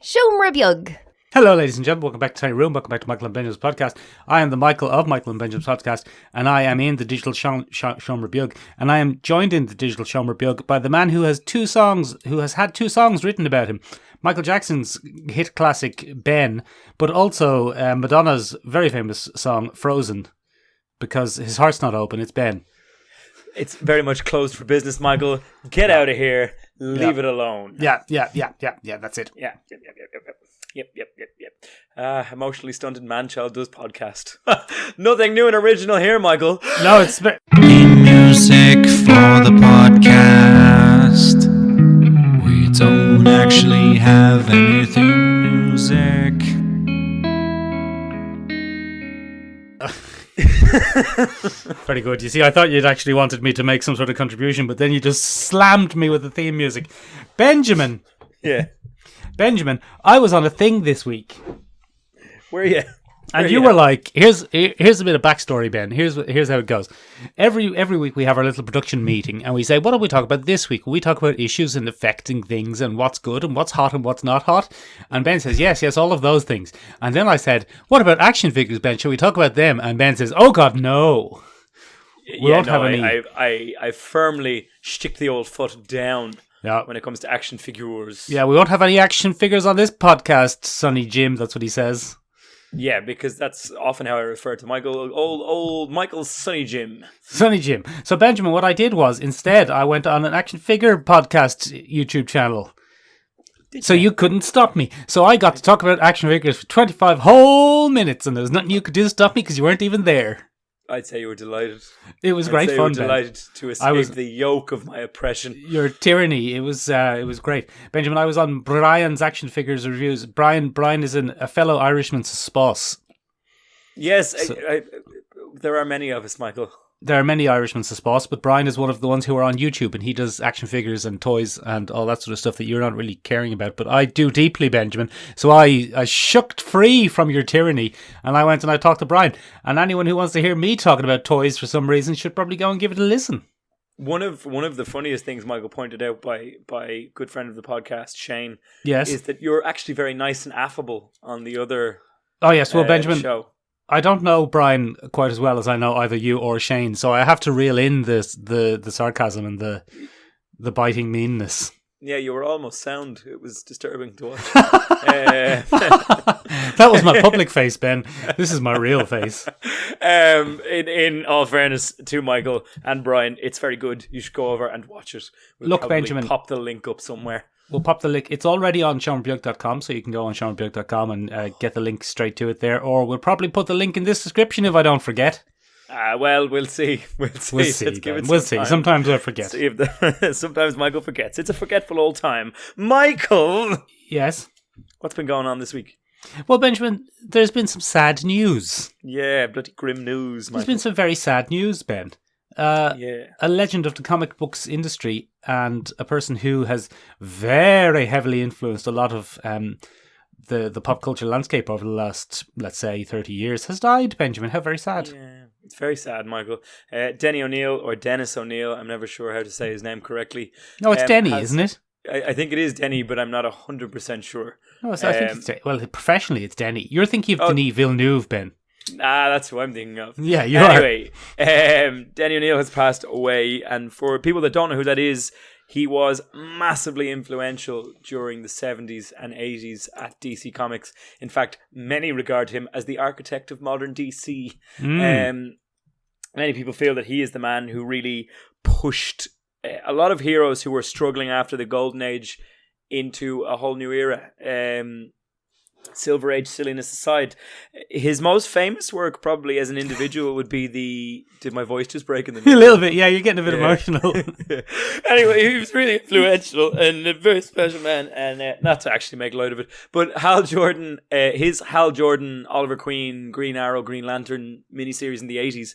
Siomra Hello, ladies and gentlemen. Welcome back to Tiny Room. Welcome back to Michaelandbenjaminspodcast. I am the Michael of Michaelandbenjaminspodcast, and I am in the digital Siomra, and I am joined in the digital Siomra by the man who has had two songs written about him. Michael Jackson's hit classic Ben, but also Madonna's very famous song Frozen, because his heart's not open. It's Ben. It's very much closed for business, Michael. Get out of here. Leave it alone. Yeah. That's it. Yep. Emotionally stunted man-child does podcast. Nothing new and original here, Michael. No, it's music for the podcast. We don't actually have anything music. Very good. You see, I thought you'd actually wanted me to make some sort of contribution, but then you just slammed me with the theme music. Benjamin. Yeah. Benjamin, I was on a thing this week. Where are you? And you were like, here's a bit of backstory, Ben. Here's how it goes. Every week we have our little production meeting and we say, what do we talk about this week? We talk about issues and affecting things and what's good and what's hot and what's not hot. And Ben says, yes, all of those things. And then I said, what about action figures, Ben? Shall we talk about them? And Ben says, oh God, no. We won't have any. I firmly stick the old foot down. Yeah. When it comes to action figures. Yeah, we won't have any action figures on this podcast, Sonny Jim. That's what he says. Yeah, because that's often how I refer to Michael. Old Michael's Sonny Jim. Sonny Jim. So, Benjamin, what I did was, instead, I went on an action figure podcast YouTube channel. So you couldn't stop me. So I got to talk about action figures for 25 whole minutes, and there was nothing you could do to stop me because you weren't even there. I'd say you were delighted. It was great fun, Ben. Delighted to escape the yoke of my oppression. Your tyranny. It was great. Benjamin, I was on Brian's action figures reviews. Brian is a fellow Irishman's boss. Yes, there are many of us, Michael. There are many Irishman's boss, but Brian is one of the ones who are on YouTube, and he does action figures and toys and all that sort of stuff that you're not really caring about. But I do deeply, Benjamin. So I shook free from your tyranny, and I went and I talked to Brian. And anyone who wants to hear me talking about toys for some reason should probably go and give it a listen. One of the funniest things Michael pointed out by good friend of the podcast, Shane, yes, is that you're actually very nice and affable on the other Benjamin, show. I don't know Brian quite as well as I know either you or Shane, so I have to reel in the sarcasm and the biting meanness. Yeah, you were almost sound. It was disturbing to watch. That was my public face, Ben. This is my real face. In all fairness to Michael and Brian, it's very good. You should go over and watch it. Look, Benjamin, pop the link up somewhere. We'll pop the link. It's already on SiomraBeag.com, so you can go on SiomraBeag.com and get the link straight to it there. Or we'll probably put the link in this description if I don't forget. Well, we'll see. We'll see. Let's give it some time. Sometimes I forget. Sometimes Michael forgets. It's a forgetful old time. Michael! Yes? What's been going on this week? Well, Benjamin, there's been some sad news. Yeah, bloody grim news, Michael. There's been some very sad news, Ben. A legend of the comic books industry and a person who has very heavily influenced a lot of the pop culture landscape over the last, let's say, 30 years has died, Benjamin. How very sad. Yeah, it's very sad, Michael. Denny O'Neil, or Dennis O'Neil, I'm never sure how to say his name correctly. No, it's Denny, isn't it? I think it is Denny, but I'm not 100% sure. No, so I think it's professionally it's Denny. You're thinking of Denis Villeneuve, Ben. That's who I'm thinking of. Yeah, you are. Anyway, Denny O'Neil has passed away, and for people that don't know who that is, he was massively influential during the 70s and 80s at DC Comics. In fact, many regard him as the architect of modern DC. Many people feel that he is the man who really pushed a lot of heroes who were struggling after the Golden Age into a whole new era. Silver Age silliness aside, his most famous work probably as an individual would be did my voice just break in the middle? A little bit, yeah, you're getting a bit emotional. Anyway, he was really influential and a very special man, and not to actually make light of it, but Hal Jordan, his Hal Jordan, Oliver Queen, Green Arrow, Green Lantern miniseries in the 80s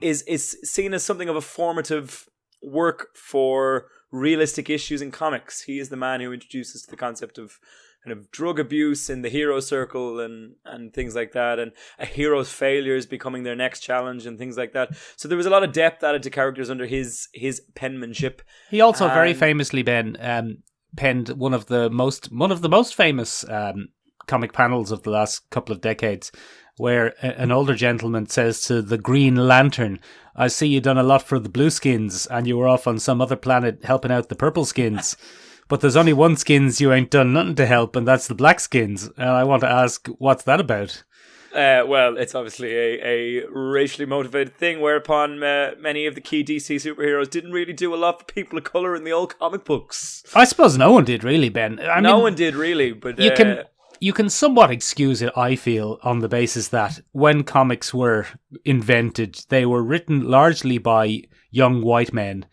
is seen as something of a formative work for realistic issues in comics. He is the man who introduces the concept of kind of drug abuse in the hero circle and things like that, and a hero's failures becoming their next challenge and things like that. So there was a lot of depth added to characters under his penmanship. He also very famously, Ben, penned one of the most famous comic panels of the last couple of decades, where an older gentleman says to the Green Lantern, "I see you done a lot for the Blueskins, and you were off on some other planet helping out the Purpleskins. But there's only one skins you ain't done nothing to help, and that's the Blackskins. And I want to ask, what's that about?" Well, it's obviously a racially motivated thing, whereupon many of the key DC superheroes didn't really do a lot for people of colour in the old comic books. I suppose no one did really, Ben. No one did really, but you can somewhat excuse it, I feel, on the basis that when comics were invented, they were written largely by young white men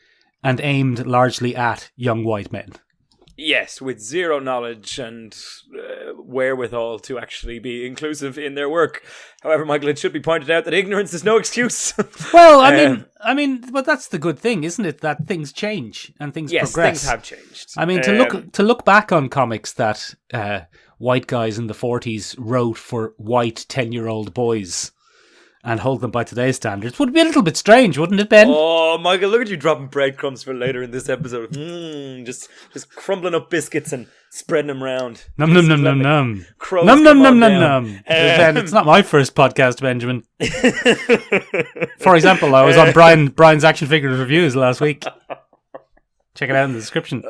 and aimed largely at young white men. Yes, with zero knowledge and wherewithal to actually be inclusive in their work. However, Michael, it should be pointed out that ignorance is no excuse. Well, I mean, but that's the good thing, isn't it? That things change and things progress. Yes, things have changed. I mean, to look back on comics that white guys in the 40s wrote for white 10-year-old boys and hold them by today's standards would be a little bit strange, wouldn't it, Ben? Oh, Michael, look at you dropping breadcrumbs for later in this episode. Just crumbling up biscuits and spreading them around. Num num num num num. Crows Num num come num on num down. num. Ben, it's not my first podcast, Benjamin. For example, I was on Brian's action figures reviews last week. Check it out in the description.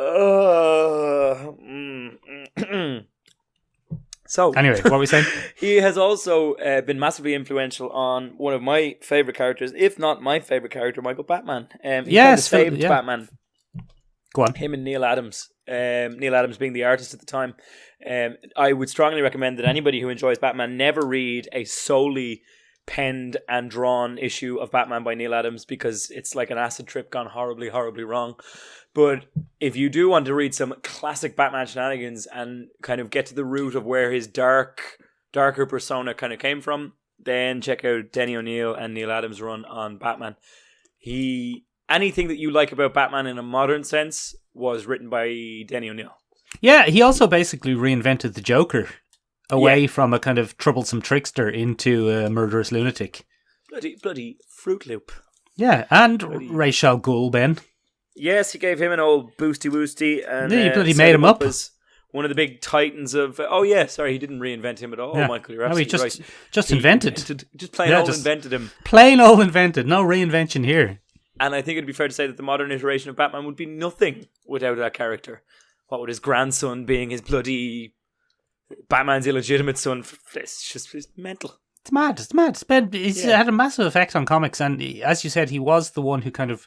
So, anyway, what were we saying? He has also been massively influential on one of my favourite characters, if not my favourite character, Michael, Batman. Yes, saved Batman. Go on. Him and Neil Adams. Neil Adams being the artist at the time. I would strongly recommend that anybody who enjoys Batman never read a solely penned and drawn issue of Batman by Neil Adams, because it's like an acid trip gone horribly, horribly wrong. But if you do want to read some classic Batman shenanigans and kind of get to the root of where his darker persona kind of came from, then check out Denny O'Neil and Neil Adams' run on Batman. Anything that you like about Batman in a modern sense was written by Denny O'Neil. Yeah, he also basically reinvented the Joker away from a kind of troublesome trickster into a murderous lunatic. Bloody Fruit Loop. Yeah, and Ra's al Ghul, Ben. Yes, he gave him an old boosty woosty. And he bloody made him up. As one of the big titans of... he didn't reinvent him at all, yeah. Michael. You're absolutely right. Just invented. Just plain old invented him. Plain old invented. No reinvention here. And I think it'd be fair to say that the modern iteration of Batman would be nothing without that character. What with his grandson being his bloody... Batman's illegitimate son. It's mental. It's mad. It's had a massive effect on comics. And as you said, he was the one who kind of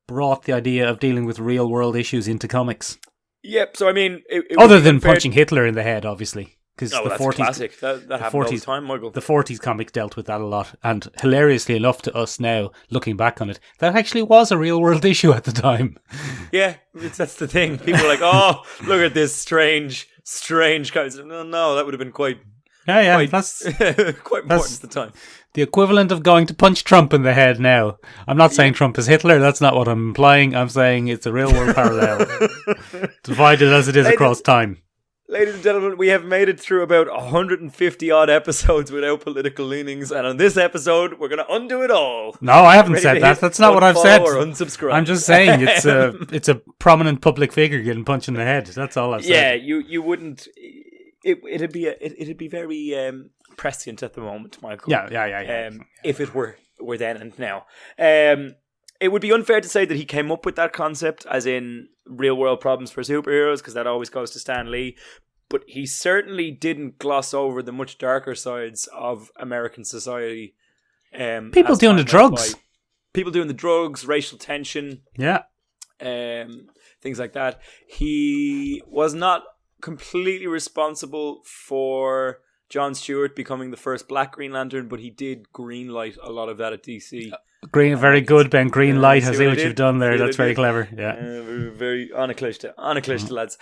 brought the idea of dealing with real world issues into comics. Yep. So I mean, other than punching Hitler in the head, obviously, because the 40s, classic. That happened all the time, Michael. The 40s comic dealt with that a lot, and hilariously enough to us now, looking back on it, that actually was a real world issue at the time. Yeah, that's the thing. People are like, "Oh, look at this strange guy." No, that would have been quite. Yeah, that's quite important at the time. The equivalent of going to punch Trump in the head now. I'm not saying Trump is Hitler, that's not what I'm implying. I'm saying it's a real world parallel. Divided as it is across time. Ladies and gentlemen, we have made it through about 150 odd episodes without political leanings, and on this episode, we're going to undo it all. No, I haven't said that. That's not what I've said. Or unsubscribe. I'm just saying it's a prominent public figure getting punched in the head. That's all I've said. Yeah, you wouldn't. It'd be very prescient at the moment, Michael. Yeah. If it were then and now. It would be unfair to say that he came up with that concept, as in real world problems for superheroes, because that always goes to Stan Lee. But he certainly didn't gloss over the much darker sides of American society. People doing the drugs. People doing the drugs, racial tension. Yeah. Things like that. He was not completely responsible for John Stewart becoming the first Black Green Lantern, but he did greenlight a lot of that at DC. Very good, Ben. Green light. I see what you've done there. That's very clever. Yeah. Very anaclichte lads.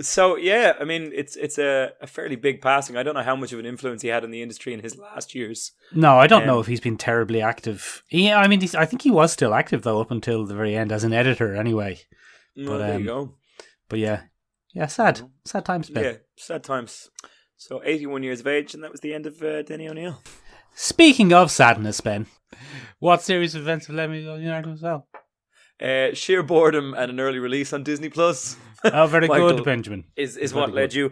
So yeah, I mean, it's a fairly big passing. I don't know how much of an influence he had in the industry in his last years. No, I don't know if he's been terribly active. Yeah, I mean, I think he was still active though up until the very end as an editor, anyway. Well, there you go. But yeah, sad times, Ben. Yeah, sad times. So 81 years of age, and that was the end of Denny O'Neil. Speaking of sadness, Ben, what series of events have led me to Leonardo as well? sheer boredom and an early release on Disney Plus. Oh, very Michael, good, Benjamin. Is what led you.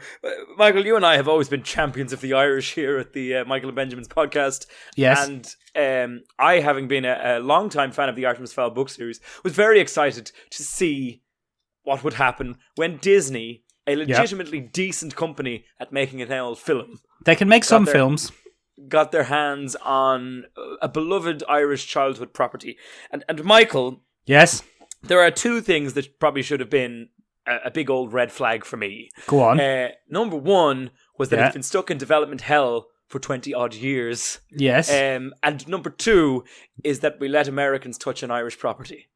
Michael, you and I have always been champions of the Irish here at the Michael and Benjamin's podcast. Yes. And I, having been a long-time fan of the Artemis Fowl book series, was very excited to see what would happen when Disney, a legitimately decent company at making an old film, They can make some films. got their hands on a beloved Irish childhood property. And Michael, Yes. there are two things that probably should have been a big old red flag for me. Go on. Number one was that it's been stuck in development hell for 20 odd years. Yes. And number two is that we let Americans touch an Irish property.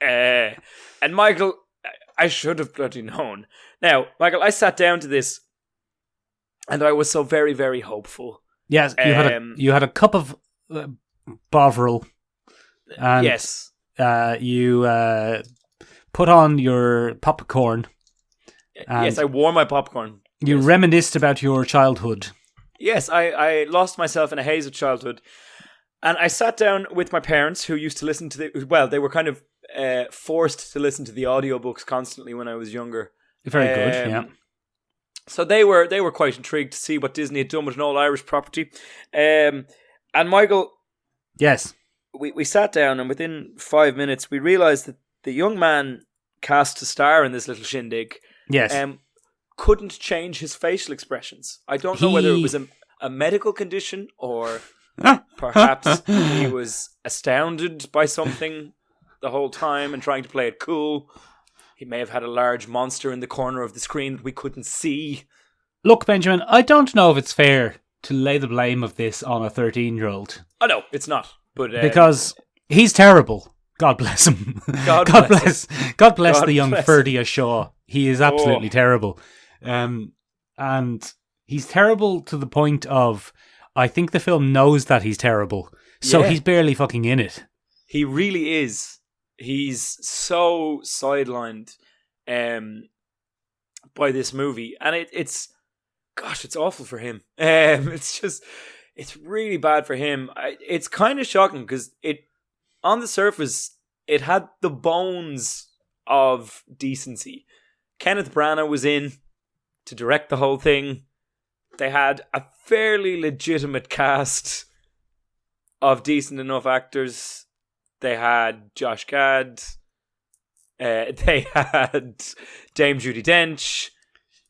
And Michael, I should have bloody known. Now, Michael, I sat down to this and I was so very, very hopeful. Yes. You had a cup of Bovril. And Yes. you put on your popcorn. Yes, I wore my popcorn. You reminisced about your childhood. Yes, I lost myself in a haze of childhood. And I sat down with my parents who used to listen to they were kind of forced to listen to the audiobooks constantly when I was younger. Very good, yeah. So they were quite intrigued to see what Disney had done with an old Irish property. And Michael... Yes. We sat down and within 5 minutes we realised that the young man cast to star in this little shindig couldn't change his facial expressions. I don't know whether it was a medical condition or perhaps he was astounded by something the whole time and trying to play it cool. He may have had a large monster in the corner of the screen that we couldn't see. Look, Benjamin, I don't know if it's fair to lay the blame of this on a 13-year-old. Oh, no, it's not. But because he's terrible. God bless him. God bless the young Ferdia Shaw. He is absolutely terrible. And he's terrible to the point of, I think the film knows that he's terrible. So he's barely fucking in it. He really is. He's so sidelined by this movie. And it's awful for him. It's really bad for him. It's kind of shocking because on the surface, it had the bones of decency. Kenneth Branagh was in to direct the whole thing. They had a fairly legitimate cast of decent enough actors. They had Josh Gad. They had Dame Judi Dench.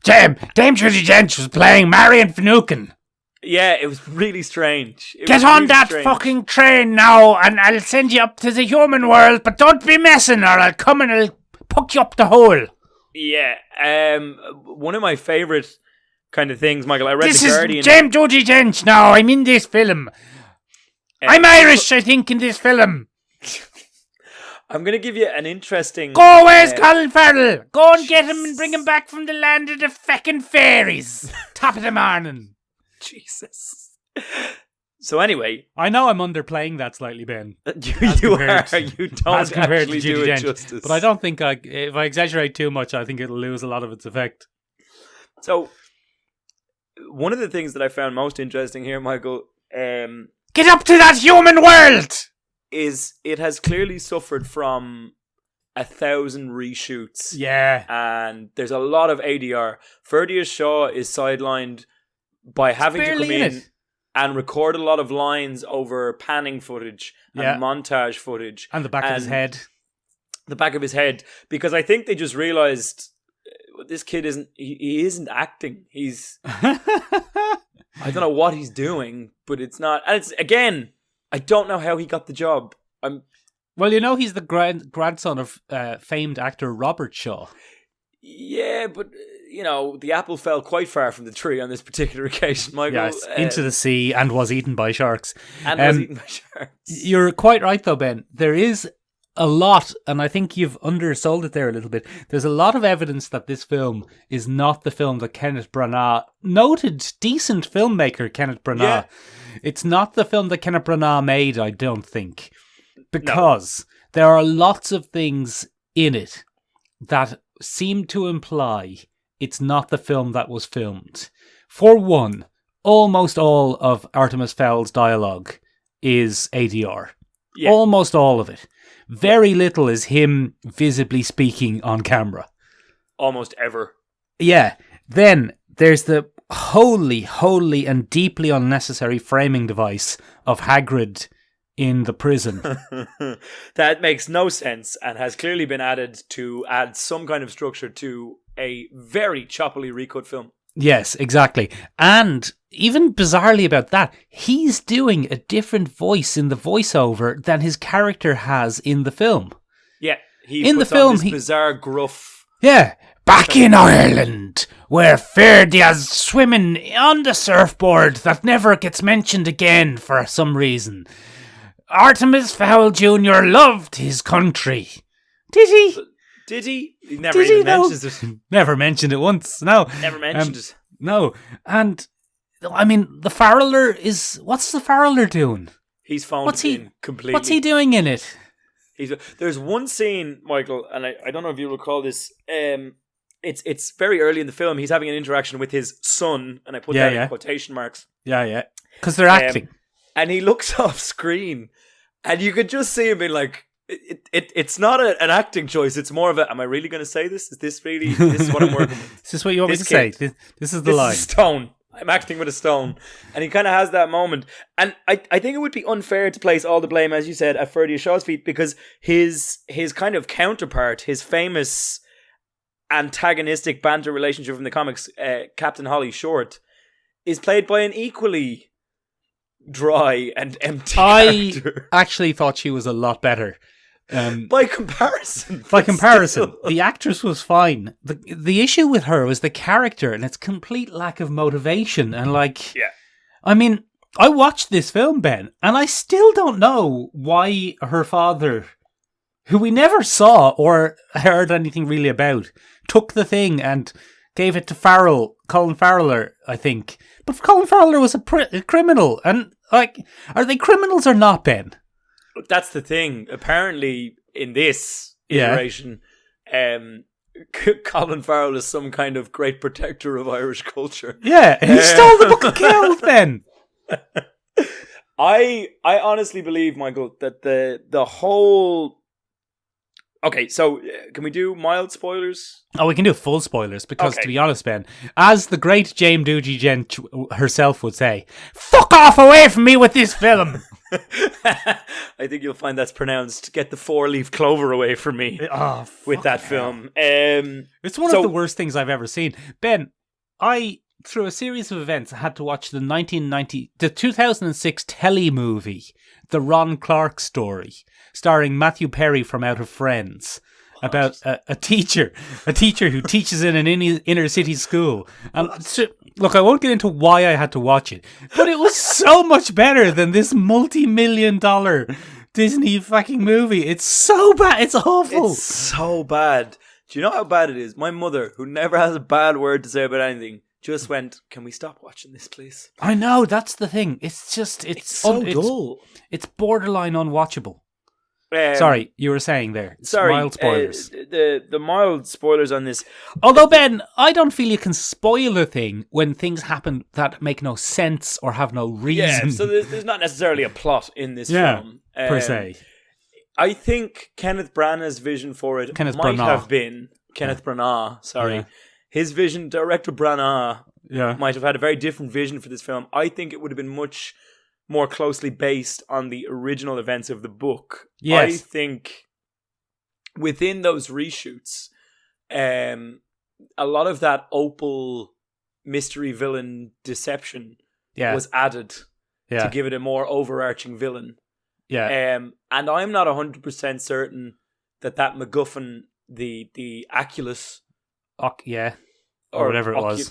Dame Judi Dench was playing Marion Finucane. Yeah, it was really strange. Get on that fucking train now and I'll send you up to the human world, but don't be messing or I'll come and I'll puck you up the hole. Yeah, one of my favourite kind of things, Michael, I read this The Guardian. This is Dame Judi Dench now, I'm in this film. I'm Irish, I think, in this film. I'm going to give you an interesting... Go, where's Colin Farrell? Go and get him and bring him back from the land of the feckin' fairies. Top of the morning. Jesus. So anyway, I know I'm underplaying that slightly, Ben. You are. You don't actually do it justice. But I don't think if I exaggerate too much, I think it'll lose a lot of its effect. So, one of the things that I found most interesting here, Michael, get up to that human world, is it has clearly suffered from 1,000 reshoots. Yeah, and there's a lot of ADR. Ferdia Shaw is sidelined by having to come in and record a lot of lines over panning footage and montage footage. And the back of his head. The back of his head. Because I think they just realised this kid he isn't acting. He's... I don't know what he's doing, but it's not... And it's, again, I don't know how he got the job. Well, you know, he's the grandson of famed actor Robert Shaw. Yeah, but... You know, the apple fell quite far from the tree on this particular occasion, Michael. Yes, into the sea and was eaten by sharks. You're quite right, though, Ben. There is a lot, and I think you've undersold it there a little bit. There's a lot of evidence that this film is not the film that Kenneth Branagh, noted decent filmmaker Kenneth Branagh, it's not the film that Kenneth Branagh made, I don't think. Because there are lots of things in it that seem to imply it's not the film that was filmed. For one, almost all of Artemis Fowl's dialogue is ADR. Yeah. Almost all of it. Very little is him visibly speaking on camera. Almost ever. Yeah. Then there's the wholly and deeply unnecessary framing device of Hagrid in the prison. That makes no sense and has clearly been added to add some kind of structure to a very choppily recut film. Yes, exactly. And even bizarrely about that, he's doing a different voice in the voiceover than his character has in the film. Yeah, he in puts the film, on this bizarre gruff. Yeah, back in Ireland, where Ferdia's swimming on the surfboard that never gets mentioned again for some reason. Artemis Fowl Jr. loved his country. Did he? Did he? He never even mentions it. Never mentioned it once, no. Never mentioned it. No, and I mean, the Farreller is... What's the Farreller doing? He's phoned in completely. What's he doing in it? There's one scene, Michael, and I don't know if you recall this. It's very early in the film. He's having an interaction with his son, and I put that in quotation marks. Yeah. Because they're acting. And he looks off screen, and you could just see him being like, it's not an acting choice. It's more of a, am I really going to say this? Is this what I'm working with? Is this what you want me to say? This is the line. This is stone. I'm acting with a stone. And he kind of has that moment. And I think it would be unfair to place all the blame, as you said, at Ferdia Shaw's feet, because his kind of counterpart, his famous antagonistic banter relationship from the comics, Captain Holly Short, is played by an equally dry and empty character. I actually thought she was a lot better. By comparison. The actress was fine. The issue with her was the character and its complete lack of motivation. And I mean, I watched this film, Ben, and I still don't know why her father, who we never saw or heard anything really about, took the thing and gave it to Colin Farreller, I think. But Colin Farreller was a criminal. And are they criminals or not, Ben? That's the thing. Apparently, in this iteration, Colin Farrell is some kind of great protector of Irish culture. Yeah, he stole the Book of Kells, Ben. I honestly believe, Michael, that the whole... Okay, so can we do mild spoilers? Oh, we can do full spoilers because, to be honest, Ben, as the great Jane Doogie Gent herself would say, fuck off away from me with this film. I think you'll find that's pronounced, get the 4-leaf clover away from me with that film. It's one of the worst things I've ever seen. Ben, through a series of events, I had to watch the 2006 telly movie, The Ron Clark Story, starring Matthew Perry from Out of Friends, about a teacher who teaches in an inner city school. And look, I won't get into why I had to watch it, but it was so much better than this multi-million-dollar Disney fucking movie. It's so bad. It's awful. It's so bad. Do you know how bad it is? My mother, who never has a bad word to say about anything, just went, can we stop watching this, please? I know, that's the thing. It's just... It's so dull. It's borderline unwatchable. Sorry, you were saying there. Mild spoilers. The mild spoilers on this. Although, Ben, I don't feel you can spoil a thing when things happen that make no sense or have no reason. Yeah, so there's not necessarily a plot in this film. Per se. I think Kenneth Branagh's vision for it might have been... Kenneth Branagh, sorry. Yeah. His vision, director Branagh, might have had a very different vision for this film. I think it would have been much more closely based on the original events of the book. Yes. I think within those reshoots, a lot of that opal mystery villain deception was added to give it a more overarching villain. Yeah. And I'm not 100% certain that MacGuffin, the Oculus, or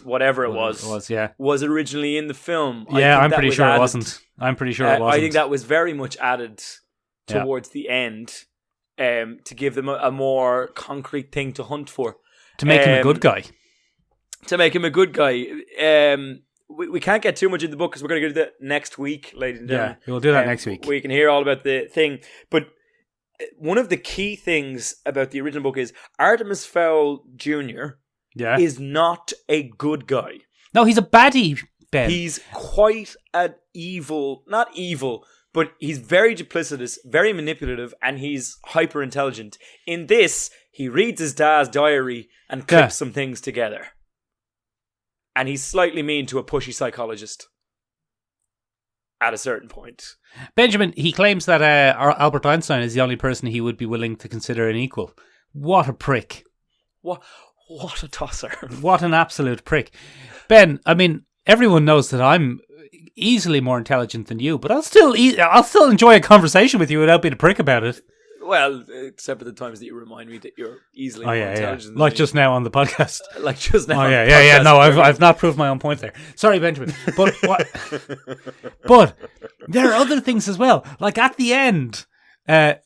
whatever it was, was originally in the film. I'm pretty sure it wasn't. I think that was very much added towards the end to give them a more concrete thing to hunt for. To make him a good guy. We can't get too much in the book because we're going to do that next week, ladies and gentlemen. Yeah, we'll do that next week. We can hear all about the thing. But one of the key things about the original book is Artemis Fowl Jr. is not a good guy. No, he's a baddie, Ben. He's quite an evil, not evil, But he's very duplicitous, very manipulative, and he's hyper intelligent. In this, he reads his dad's diary and clips some things together. And he's slightly mean to a pushy psychologist at a certain point. Benjamin, he claims that Albert Einstein is the only person he would be willing to consider an equal. What a prick. What a tosser. What an absolute prick. Ben, I mean, everyone knows that I'm easily more intelligent than you, but I'll still enjoy a conversation with you without being a prick about it. Well, except for the times that you remind me that you're easily more intelligent than like me. just now on the podcast. Like just now. Oh yeah. No, I've not proved my own point there. Sorry, Benjamin. But what? But there are other things as well. Like at the end, Judi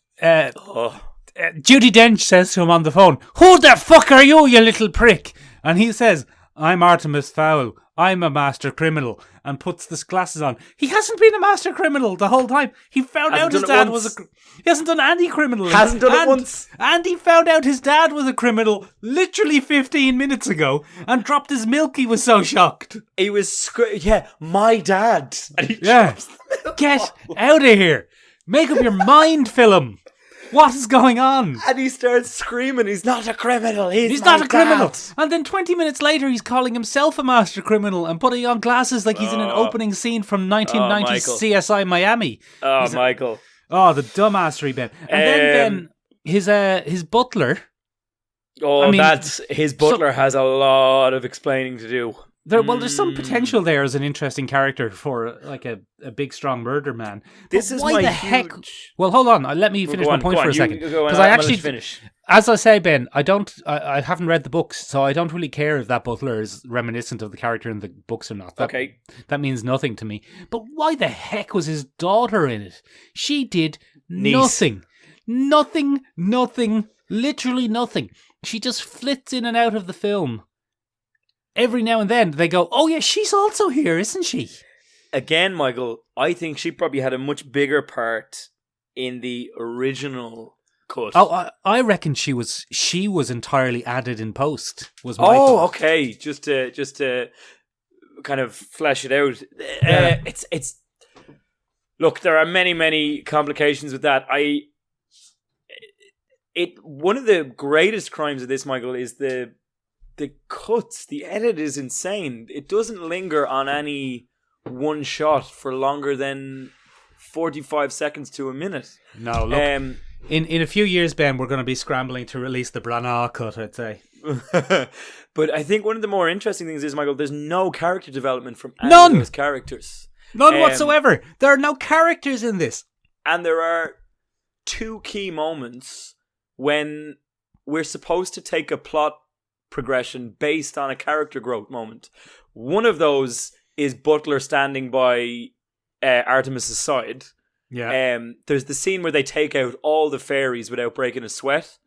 Dench says to him on the phone, "Who the fuck are you, you little prick?" And he says, "I'm Artemis Fowl. I'm a master criminal," and puts the glasses on. He hasn't been a master criminal the whole time. He found out his dad was he hasn't done any criminal. Hasn't done it once. And he found out his dad was a criminal literally 15 minutes ago and dropped his milk. He was so shocked. He was, my dad. And he drops the milk. Get out of here. Make up your mind, film. What is going on? And he starts screaming, he's not a criminal, he's not a criminal. And then 20 minutes later, he's calling himself a master criminal and putting on glasses like he's in an opening scene from 1990's CSI Miami. Michael. The dumbassery, Ben. And then his butler. His butler has a lot of explaining to do. There's some potential there as an interesting character for like a big, strong murder man. This is why the heck? Well, hold on. Let me finish my point for a second. Because I actually finish. As I say, Ben, I haven't read the books, so I don't really care if that butler is reminiscent of the character in the books or not. That means nothing to me. But why the heck was his daughter in it? She did nothing. Nothing. Literally nothing. She just flits in and out of the film. Every now and then they go, "Oh yeah, she's also here, isn't she?" Again, Michael, I think she probably had a much bigger part in the original cut. Oh, I reckon she was entirely added in post. Was my thought. Okay, just to kind of flesh it out. It's look, there are many complications with that. One of the greatest crimes of this, Michael, is the cuts. The edit is insane. It doesn't linger on any one shot for longer than 45 seconds to a minute. No, look. In a few years, Ben, we're going to be scrambling to release the Branagh cut, I'd say. But I think one of the more interesting things is, Michael, there's no character development from any of those characters. None whatsoever. There are no characters in this. And there are two key moments when we're supposed to take a plot progression based on a character growth moment. One of those is Butler standing by Artemis's side. Yeah. There's the scene where they take out all the fairies without breaking a sweat.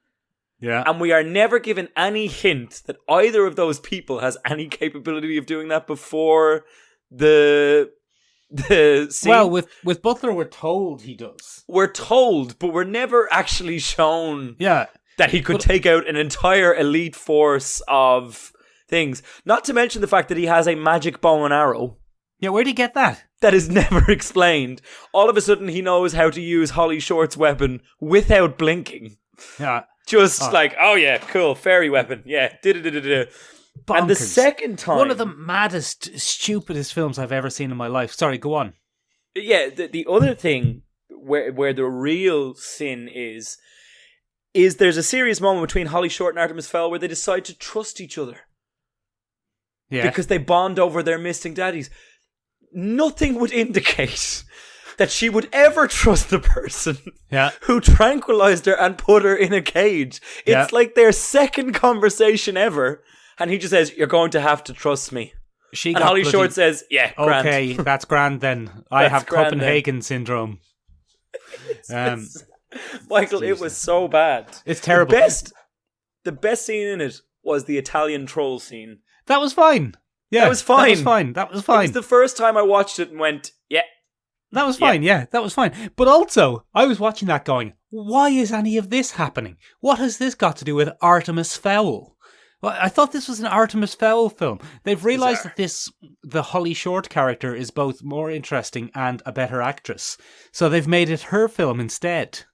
Yeah. And we are never given any hint that either of those people has any capability of doing that before the scene. Well, with Butler, we're told he does. We're told, but we're never actually shown. Yeah. That he could take out an entire elite force of things. Not to mention the fact that he has a magic bow and arrow. Yeah, where'd he get that? That is never explained. All of a sudden, he knows how to use Holly Short's weapon without blinking. Yeah. Just like, oh yeah, cool, fairy weapon. Yeah. Bonkers. And the second time... One of the maddest, stupidest films I've ever seen in my life. Sorry, go on. Yeah, the other thing where the real sin is there's a serious moment between Holly Short and Artemis Fowl where they decide to trust each other. Yeah. Because they bond over their missing daddies. Nothing would indicate that she would ever trust the person who tranquilized her and put her in a cage. It's like their second conversation ever. And he just says, "You're going to have to trust me." And Holly Short says, "Yeah, grand." Okay, that's grand then. I have Copenhagen syndrome. Michael, it was so bad. It's terrible. The best scene in it was the Italian troll scene. That was fine. Yeah, that was fine. That was fine. It was the first time I watched it and went, yeah. That was fine, yeah, that was fine. But also, I was watching that going, why is any of this happening? What has this got to do with Artemis Fowl? Well, I thought this was an Artemis Fowl film. They've realised that the Holly Short character is both more interesting and a better actress. So they've made it her film instead.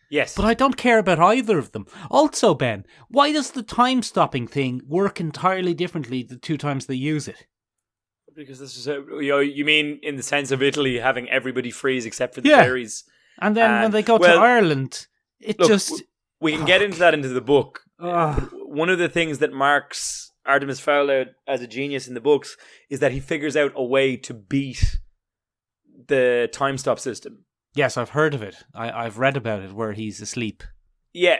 Yes. But I don't care about either of them. Also, Ben, why does the time-stopping thing work entirely differently the 2 times they use it? Because this is you mean in the sense of Italy having everybody freeze except for the fairies. And then when they go to Ireland, we can get into that into the book. One of the things that marks Artemis Fowl out as a genius in the books is that he figures out a way to beat the time stop system. Yes, I've heard of it. I've read about it where he's asleep. Yeah,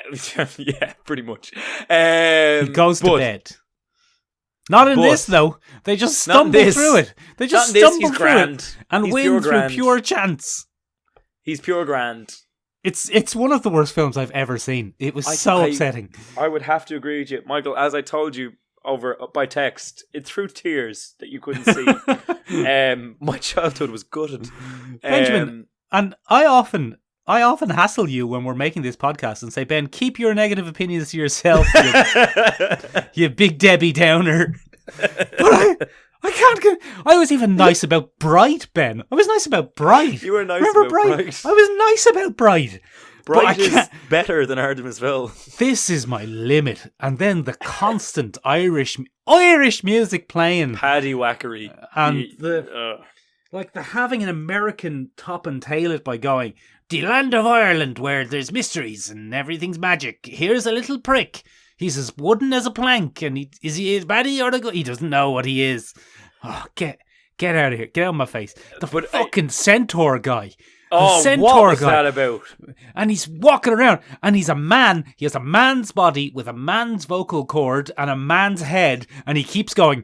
yeah, pretty much. He goes to bed. Not in this, though. They just stumble through it. They just stumble through it and win through pure chance. He's pure grand. It's one of the worst films I've ever seen. It was so upsetting. I would have to agree with you, Michael. As I told you by text, it threw tears that you couldn't see. My childhood was gutted. Benjamin, and I often hassle you when we're making this podcast and say, Ben, keep your negative opinions to yourself, you Big Debbie Downer. But I can't get... I was even nice about Bright, Ben. I was nice about Bright. You were nice Remember about Bright? I was nice about Bright. Bright is better than Artemis Fowl. This is my limit. And then the constant Irish music playing. Paddy whackery. And like the having an American top and tail it by going, the land of Ireland where there's mysteries and everything's magic. Here's a little prick. He's as wooden as a plank, and is he a baddie or the good? He doesn't know what he is. Oh, get out of here! Get out of my face! The fucking centaur guy. Oh, what was that about? And he's walking around, and he's a man. He has a man's body with a man's vocal cord and a man's head, and he keeps going.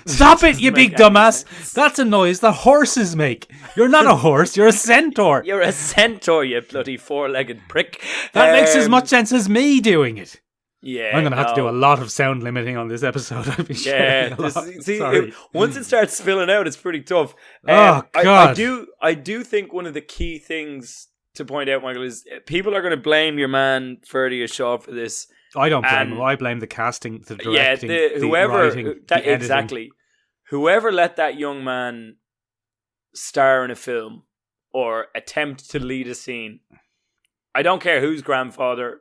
Stop it, you big dumbass! That's a noise the horses make. You're not a horse, you're a centaur. You're a centaur, you bloody 4-legged prick. That makes as much sense as me doing it. Yeah, I'm going to have to do a lot of sound limiting on this episode. I've been once it starts spilling out, it's pretty tough. Oh, God. I do think one of the key things to point out, Michael, is people are going to blame your man Ferdy Shaw for this. I don't blame him. I blame the casting, the directing, the writing, the editing. Exactly. Whoever let that young man star in a film or attempt to lead a scene, I don't care whose grandson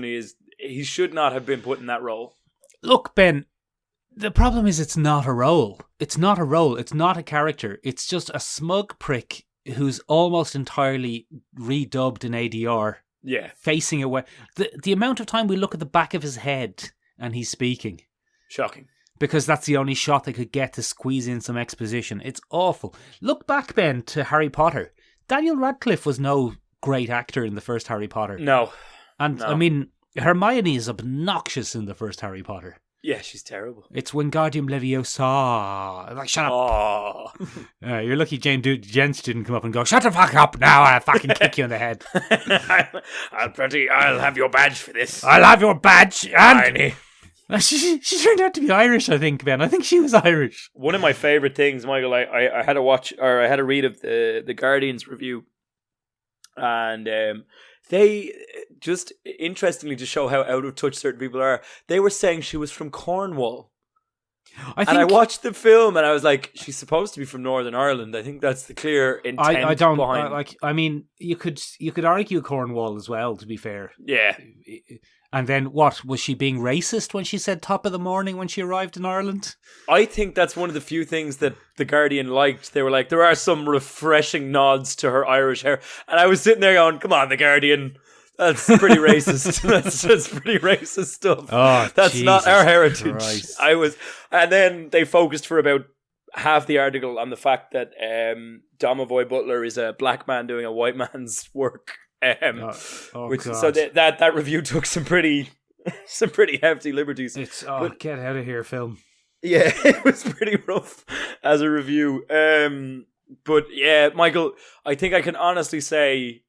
he is, he should not have been put in that role. Look, Ben, the problem is it's not a role. It's not a role. It's not a character. It's just a smug prick who's almost entirely redubbed in ADR. Yeah. Facing away. The amount of time we look at the back of his head and he's speaking. Shocking. Because that's the only shot they could get to squeeze in some exposition. It's awful. Look back, Ben, to Harry Potter. Daniel Radcliffe was no great actor in the first Harry Potter. No. And, I mean, Hermione is obnoxious in the first Harry Potter. Yeah, she's terrible. It's Wingardium Leviosa. Like, shut up. Oh. You're lucky Jens didn't come up and go, shut the fuck up now, I'll fucking kick you in the head. I'll have your badge for this. I'll have your badge. And she turned out to be Irish, I think, Ben. I think she was Irish. One of my favourite things, Michael, I had a read of the Guardian's review. And they, just interestingly to show how out of touch certain people are, they were saying she was from Cornwall. I watched the film and I was like, she's supposed to be from Northern Ireland. I think that's the clear intent behind. I mean, you could argue Cornwall as well, to be fair. Yeah. And then what? Was she being racist when she said top of the morning when she arrived in Ireland? I think that's one of the few things that the Guardian liked. They were like, there are some refreshing nods to her Irish hair. And I was sitting there going, come on, the Guardian. That's pretty racist. That's pretty racist stuff. Oh, that's Jesus not our heritage. Christ. And then they focused for about half the article on the fact that Domovoy Butler is a black man doing a white man's work. God. So that review took some pretty hefty liberties. Get out of here, film. Yeah, it was pretty rough as a review. But yeah, Michael, I think I can honestly say,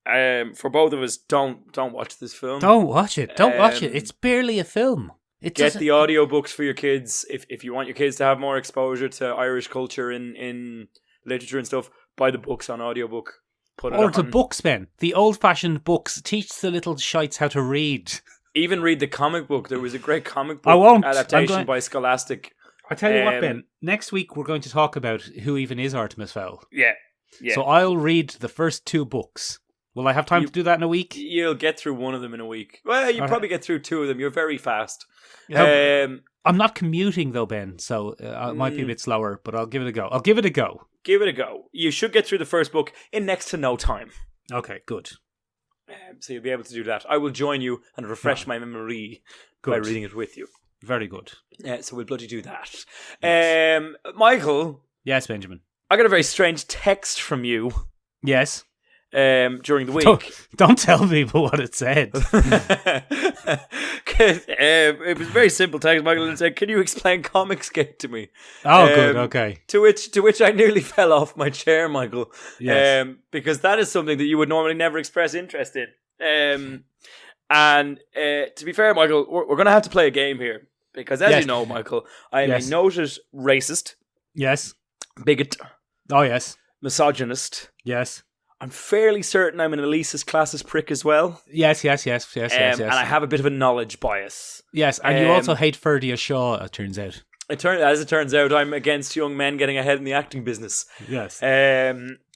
for both of us, don't watch this film. Don't watch it. Don't watch it. It's barely a film. Get the audiobooks for your kids if you want your kids to have more exposure to Irish culture in literature and stuff. Buy the books on audiobook. Or the books, Ben. The old-fashioned books. Teach the little shites how to read. Even read the comic book. There was a great comic I book won't. adaptation by Scholastic. I tell you what, Ben. Next week we're going to talk about who even is Artemis Fowl. Yeah. So I'll read the first 2 books. Will I have time to do that in a week? You'll get through one of them in a week. Well, you probably get through 2 of them. You're very fast. I'm not commuting though, Ben, so it might be a bit slower, but I'll give it a go. Give it a go. You should get through the first book in next to no time. Okay, good. So you'll be able to do that. I will join you and refresh my memory by reading it with you. Very good. So we'll bloody do that. Yes. Michael. Yes, Benjamin. I got a very strange text from you. Yes. During the week. Don't tell people what it said. It was a very simple text, Michael, and it said, "Can you explain Comicsgate to me?" Oh, good. Okay. To which I nearly fell off my chair, Michael. Yes. Because that is something that you would normally never express interest in. And to be fair, Michael, we're going to have to play a game here because, as you know, Michael, I am a noted racist. Yes. Bigot. Oh, yes. Misogynist. Yes. I'm fairly certain I'm an elitist, classist prick as well. Yes. And I have a bit of a knowledge bias. Yes, and you also hate Ferdia Shaw, it turns out. As it turns out, I'm against young men getting ahead in the acting business. Yes.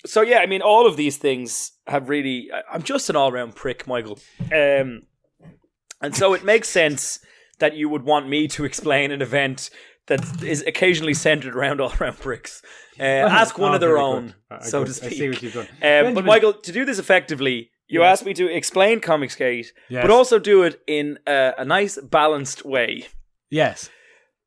So yeah, I mean, all of these things have really... I'm just an all-round prick, Michael. And so it makes sense that you would want me to explain an event that is occasionally centered around all-round pricks. Ask one of their own, so to speak. I see what you've done. But Michael, to do this effectively, you asked me to explain Comicsgate, but also do it in a nice, balanced way. Yes.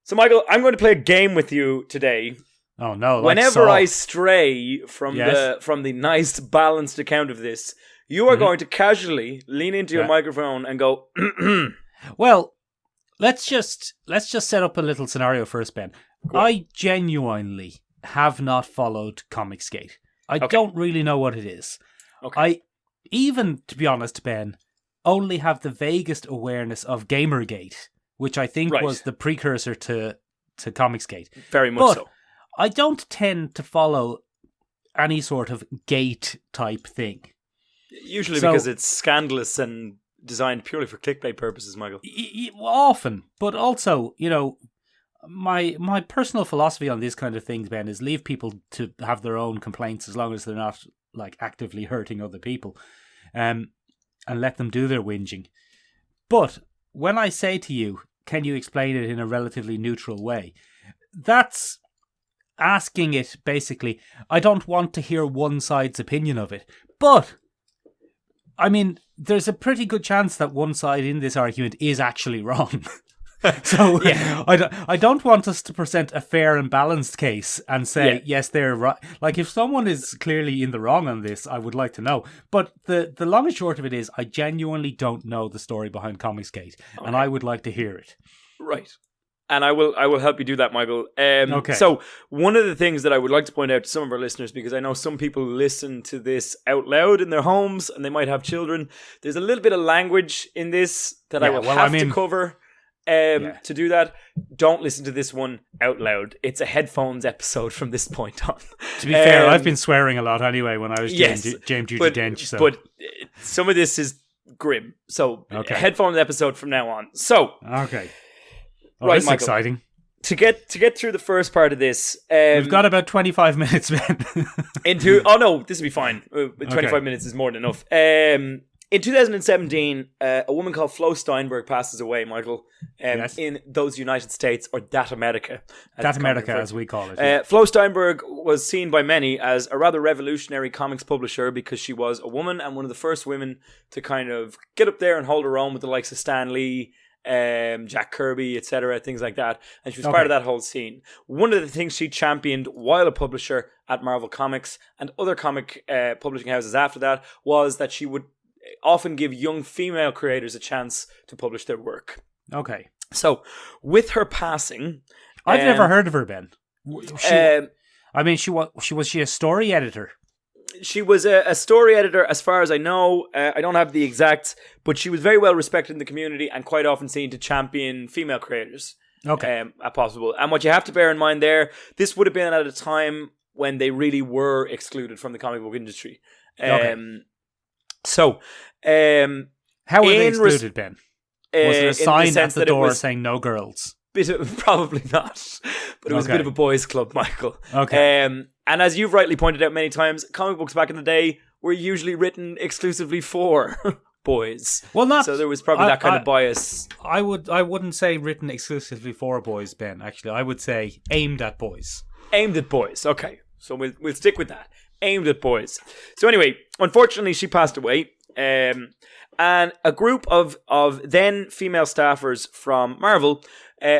So, Michael, I'm going to play a game with you today. Oh no! Whenever I stray from the nice, balanced account of this, you are going to casually lean into your microphone and go. Well, let's just set up a little scenario first, Ben. I genuinely have not followed Comicsgate. I don't really know what it is. Okay. I even, to be honest, Ben, only have the vaguest awareness of Gamergate, which I think was the precursor to Comicsgate. Very much so. I don't tend to follow any sort of gate type thing. Usually because it's scandalous and designed purely for clickbait purposes, Michael. Often, but also, you know, my personal philosophy on these kind of things, Ben, is leave people to have their own complaints as long as they're not like actively hurting other people, and let them do their whinging. But when I say to you, can you explain it in a relatively neutral way? That's asking it, basically. I don't want to hear one side's opinion of it. But, I mean, there's a pretty good chance that one side in this argument is actually wrong. So I don't want us to present a fair and balanced case and say, yes, they're right. Like, if someone is clearly in the wrong on this, I would like to know. But the long and short of it is, I genuinely don't know the story behind Comicsgate, and I would like to hear it. Right. And I will help you do that, Michael. So one of the things that I would like to point out to some of our listeners, because I know some people listen to this out loud in their homes and they might have children, there's a little bit of language in this that I will have to cover. To do that, don't listen to this one out loud. It's a headphones episode from this point on. To be fair, I've been swearing a lot anyway when I was James Judy Dench. So. But some of this is grim. So headphones episode from now on. So okay. Oh, right, this is Michael, exciting. To get through the first part of this, we've got about 25 minutes, man. This will be fine. 25 minutes is more than enough. In 2017, a woman called Flo Steinberg passes away, Michael, in those United States, or that America. That America, as we call it. Flo Steinberg was seen by many as a rather revolutionary comics publisher because she was a woman and one of the first women to kind of get up there and hold her own with the likes of Stan Lee, Jack Kirby, etc., things like that. And she was part of that whole scene. One of the things she championed while a publisher at Marvel Comics and other comic publishing houses after that was that she would often give young female creators a chance to publish their work. Okay. So, with her passing... I've never heard of her, Ben. Was she a story editor? She was a story editor, as far as I know. I don't have the exacts, but she was very well respected in the community and quite often seen to champion female creators. Okay. At possible. And what you have to bear in mind there, this would have been at a time when they really were excluded from the comic book industry. So, how were they excluded, Ben? Was there a in the sign at sense the that it door was saying no girls? probably not, but it was a bit Okay. of a boys' club, Michael. Okay. And as you've rightly pointed out many times, comic books back in the day were usually written exclusively for boys. Well, not So there was probably that kind of bias. I wouldn't say written exclusively for boys, Ben. Actually, I would say aimed at boys. Aimed at boys. Okay, so we'll stick with that. Aimed at boys. So anyway, unfortunately, she passed away. And a group of then female staffers from Marvel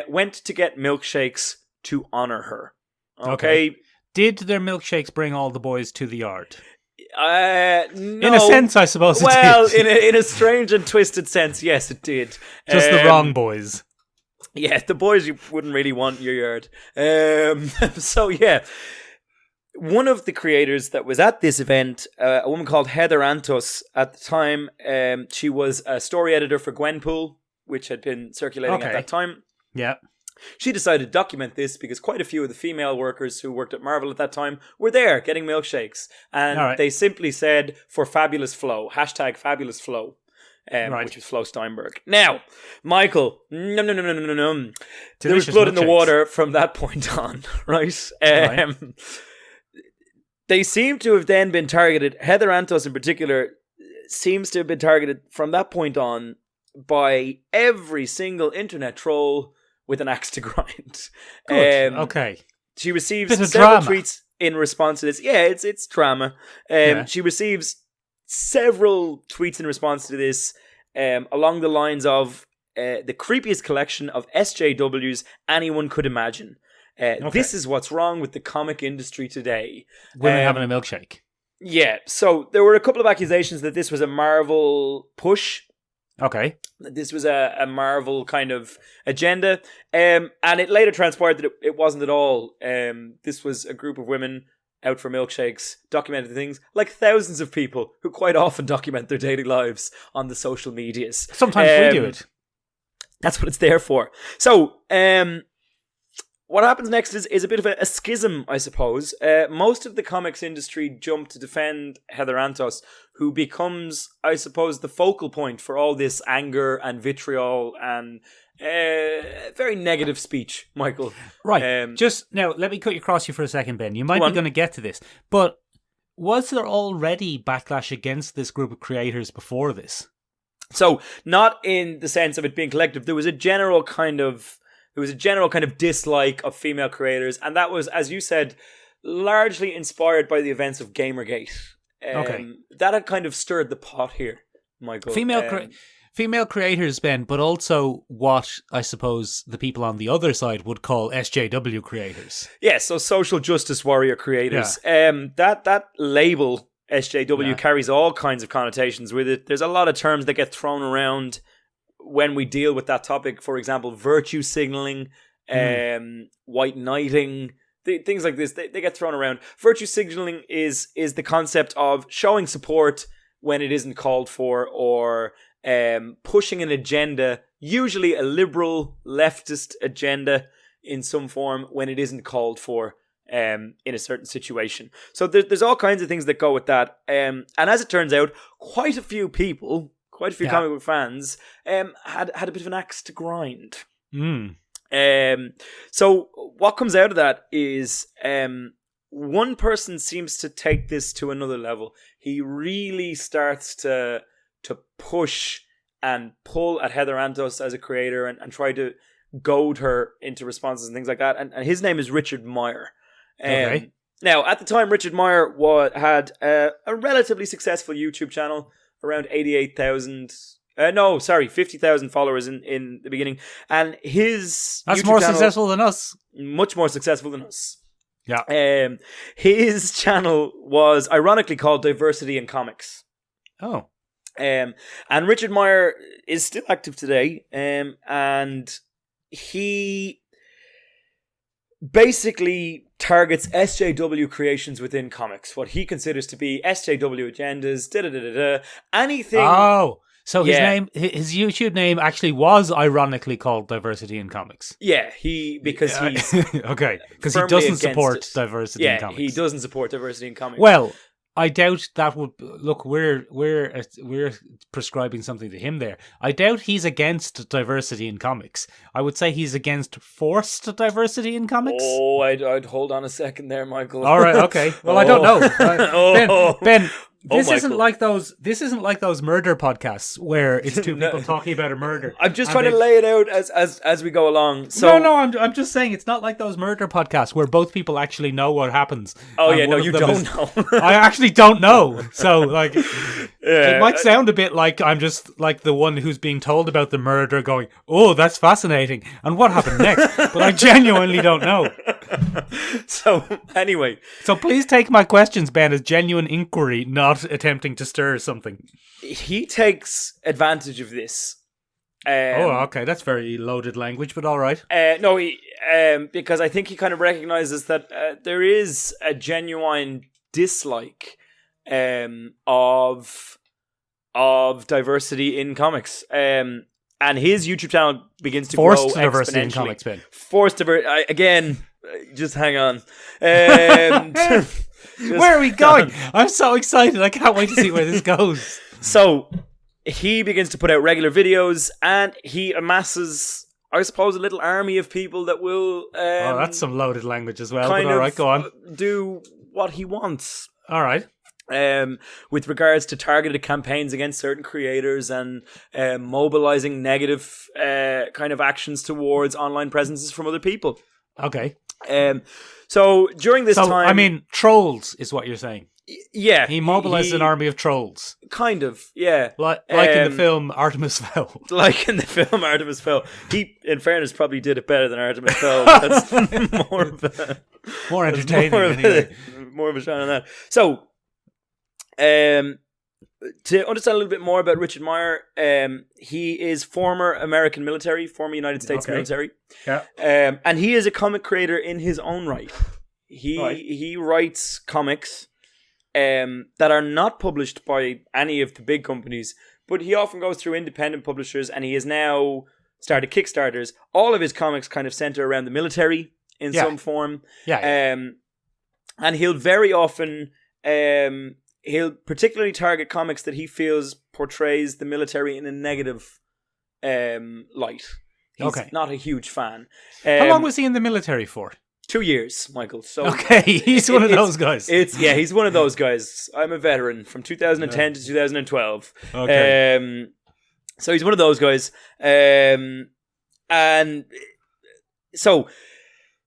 went to get milkshakes to honor her. Okay. Did their milkshakes bring all the boys to the yard? No. In a sense, I suppose it Well, did. in a strange and twisted sense, yes, it did. Just the wrong boys. Yeah, the boys you wouldn't really want in your yard. So yeah, one of the creators that was at this event, a woman called Heather Antos at the time, she was a story editor for Gwenpool, which had been circulating at that time. Yeah. She decided to document this because quite a few of the female workers who worked at Marvel at that time were there getting milkshakes. And they simply said, for Fabulous Flo, hashtag Fabulous Flo, which was Flo Steinberg. Now, Michael, no. There was blood in the water from that point on, right? They seem to have then been targeted, Heather Antos in particular, seems to have been targeted from that point on by every single internet troll with an axe to grind. Good. Okay. She receives Bit of several drama. tweets in response to this. Yeah, it's drama. She receives several tweets in response to this along the lines of the creepiest collection of SJWs anyone could imagine. This is what's wrong with the comic industry today. Women having a milkshake. Yeah, so there were a couple of accusations that this was a Marvel push. Okay. This was a Marvel kind of agenda. And it later transpired that it wasn't at all. This was a group of women out for milkshakes, documenting things like thousands of people who quite often document their daily lives on the social medias. Sometimes we do it. That's what it's there for. So, what happens next is a bit of a schism, I suppose. Most of the comics industry jump to defend Heather Antos, who becomes, I suppose, the focal point for all this anger and vitriol and very negative speech, Michael. Right. Just now, let me cut you across you for a second, Ben. You might be going to get to this, but was there already backlash against this group of creators before this? So, not in the sense of it being collective. There was a general kind of dislike of female creators, and that was, as you said, largely inspired by the events of Gamergate. That had kind of stirred the pot here, Michael. Female creators, Ben, but also what I suppose the people on the other side would call SJW creators. Yeah, so social justice warrior creators. Yeah. That label, SJW, carries all kinds of connotations with it. There's a lot of terms that get thrown around when we deal with that topic. For example, virtue signaling, white knighting, things like this, they get thrown around. Virtue signaling is the concept of showing support when it isn't called for, or pushing an agenda, usually a liberal leftist agenda in some form, when it isn't called for in a certain situation. So there's all kinds of things that go with that. And as it turns out, quite a few comic book fans had a bit of an axe to grind. So what comes out of that is one person seems to take this to another level. He really starts to push and pull at Heather Antos as a creator and try to goad her into responses and things like that. And his name is Richard Meier. Now, at the time, Richard Meier had a relatively successful YouTube channel, around 50,000 followers in the beginning. And his That's YouTube more channel, successful than us. much more successful than us. Yeah. His channel was ironically called Diversity in Comics. Oh. And Richard Meier is still active today. And he basically targets SJW creations within comics, what he considers to be SJW agendas, anything. Oh, so his YouTube name actually was ironically called Diversity in Comics. Yeah, because he's okay, because he doesn't support diversity in comics. Yeah, he doesn't support diversity in comics. Well, I doubt that would look. We're prescribing something to him there. I doubt he's against diversity in comics. I would say he's against forced diversity in comics. Oh, I'd hold on a second there, Michael. All right, okay. Well, I don't know. Ben, this isn't Michael. like those. This isn't like those murder podcasts where it's two people talking about a murder. I'm just and trying to they- lay it out as we go along. So No, I'm just saying it's not like those murder podcasts where both people actually know what happens. Oh and yeah, no, one of you them don't is- know. I actually don't know. So like, Yeah. it might sound a bit like I'm just like the one who's being told about the murder, going, "Oh, that's fascinating," and what happened next? But I genuinely don't know. So anyway, So please take my questions, Ben, as genuine inquiry, not attempting to stir something. he takes advantage of this. Okay, that's very loaded language, but all right. No, because I think he kind of recognizes that there is a genuine dislike of diversity in comics. And his YouTube channel begins to Forced grow diversity in exponentially. comics, Ben. Forced diversity. Again, just hang on. Where are we going? I'm so excited. I can't wait to see where this goes. So he begins to put out regular videos, and he amasses, I suppose, a little army of people that will Oh, that's some loaded language as well. But kind all of right, go on. do what he wants. All right. With regards to targeted campaigns against certain creators and mobilizing negative kind of actions towards online presences from other people. Okay. So during this So, time, I mean, trolls is what you're saying. yeah, He mobilized an army of trolls. kind of, yeah, Like in the Um, film Artemis Fowl. like in the film Artemis Fowl. He, in fairness, probably did it better than Artemis Fowl. That's more of a More entertaining, more of anyway. more of a shine on that. So, to understand a little bit more about Richard Meier, he is former American military, former United States Okay. military, Yeah. and he is a comic creator in his own right. He writes comics that are not published by any of the big companies, but he often goes through independent publishers, and he has now started Kickstarters. All of his comics kind of center around the military in Yeah. some form. Yeah. And he'll very often he'll particularly target comics that he feels portrays the military in a negative light. He's Okay. not a huge fan. How long was he in the military for? 2 years, Michael. So Okay, he's one of those guys. he's one of those guys. I'm a veteran from 2010 to 2012. Okay. So he's one of those guys. And so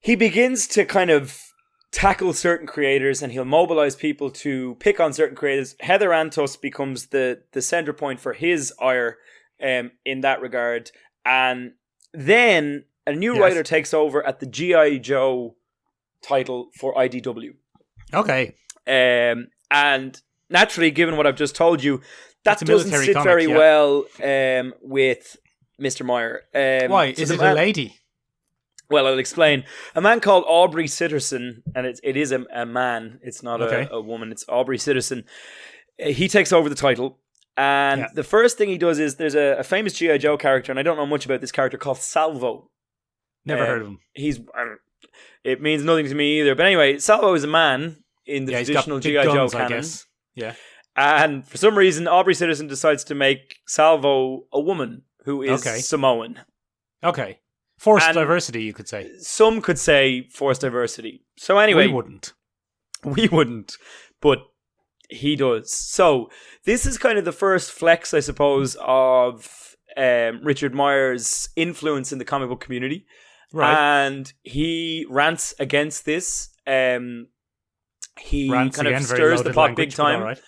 he begins to kind of tackle certain creators, and he'll mobilize people to pick on certain creators. Heather Antos becomes the center point for his ire in that regard. And then a new Yes. writer takes over at the G.I. Joe title for IDW. Okay. And naturally, given what I've just told you, that It's a doesn't military sit comic, very yeah. well with Mr. Meyer. Why? so Is the it man- a lady? Well, I'll explain. A man called Aubrey Sitterson, and it is a man. It's not Okay. a woman. It's Aubrey Sitterson. He takes over the title. And Yeah. the first thing he does is there's a famous G.I. Joe character, and I don't know much about this character, called Salvo. Never heard of him. It means nothing to me either. But anyway, Salvo is a man in the Yeah, he's got traditional big G.I. Joe guns, I canon. guess. Yeah. And for some reason, Aubrey Sitterson decides to make Salvo a woman who is Okay. Samoan. Okay. Forced And- diversity, you could say. Some could say forced diversity. So anyway, We wouldn't. we wouldn't, but he does. So this is kind of the first flex, I suppose, of Richard Meier's influence in the comic book community. Right. And he rants against this. He Rants kind again, of very stirs the loaded pot language, big but time. all right.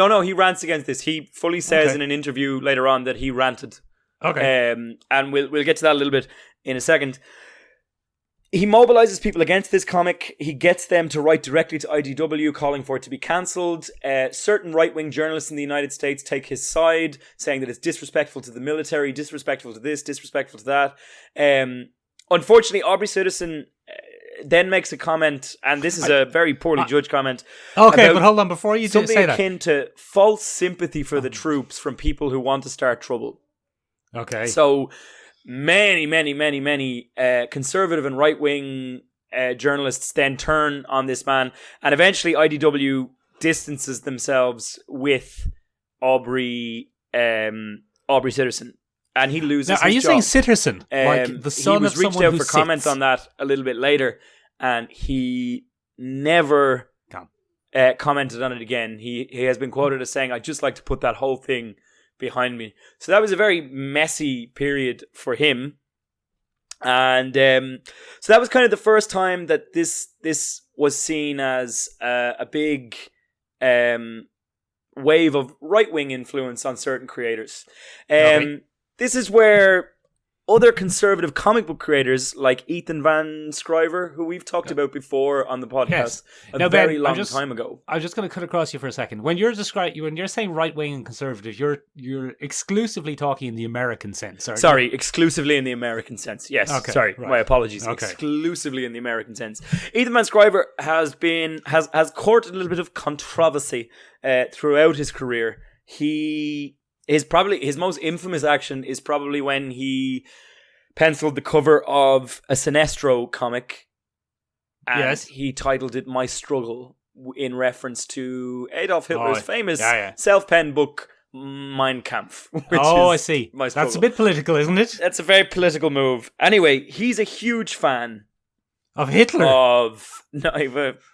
No, he rants against this. He fully says Okay. in an interview later on that he ranted. Okay. And we'll get to that a little bit in a second. He mobilizes people against this comic. He gets them to write directly to IDW, calling for it to be cancelled. Certain right-wing journalists in the United States take his side, saying that it's disrespectful to the military, disrespectful to this, disrespectful to that. Unfortunately, Aubrey Sitterson then makes a comment, and this is a very poorly judged comment. Okay, about but hold on. Before you something say that. akin to false sympathy for the troops from people who want to start trouble. Okay. So many conservative and right-wing journalists then turn on this man, and eventually IDW distances themselves with Aubrey Sitterson, and he loses. Now, are his you job. saying Sitterson, like the son he was of reached someone out who for sits? comment on that a little bit later, and he never commented on it again. He has been quoted as saying, "I'd just like to put that whole thing behind me." So that was a very messy period for him, and so that was kind of the first time that this was seen as a big wave of right-wing influence on certain creators. This is where other conservative comic book creators like Ethan Van Sciver, who we've talked about before on the podcast very long time ago. I'm just going to cut across you for a second. When you're saying right wing and conservative, you're exclusively talking in the American sense. Sorry, exclusively in the American sense. Yes. Okay, sorry, right. My apologies. Okay. Exclusively in the American sense. Ethan Van Sciver has courted a little bit of controversy throughout his career. His most infamous action is probably when he penciled the cover of a Sinestro comic, and he titled it "My Struggle" in reference to Adolf Hitler's famous self-penned book Mein Kampf. I see. That's a bit political, isn't it? That's a very political move. Anyway, he's a huge fan of Hitler.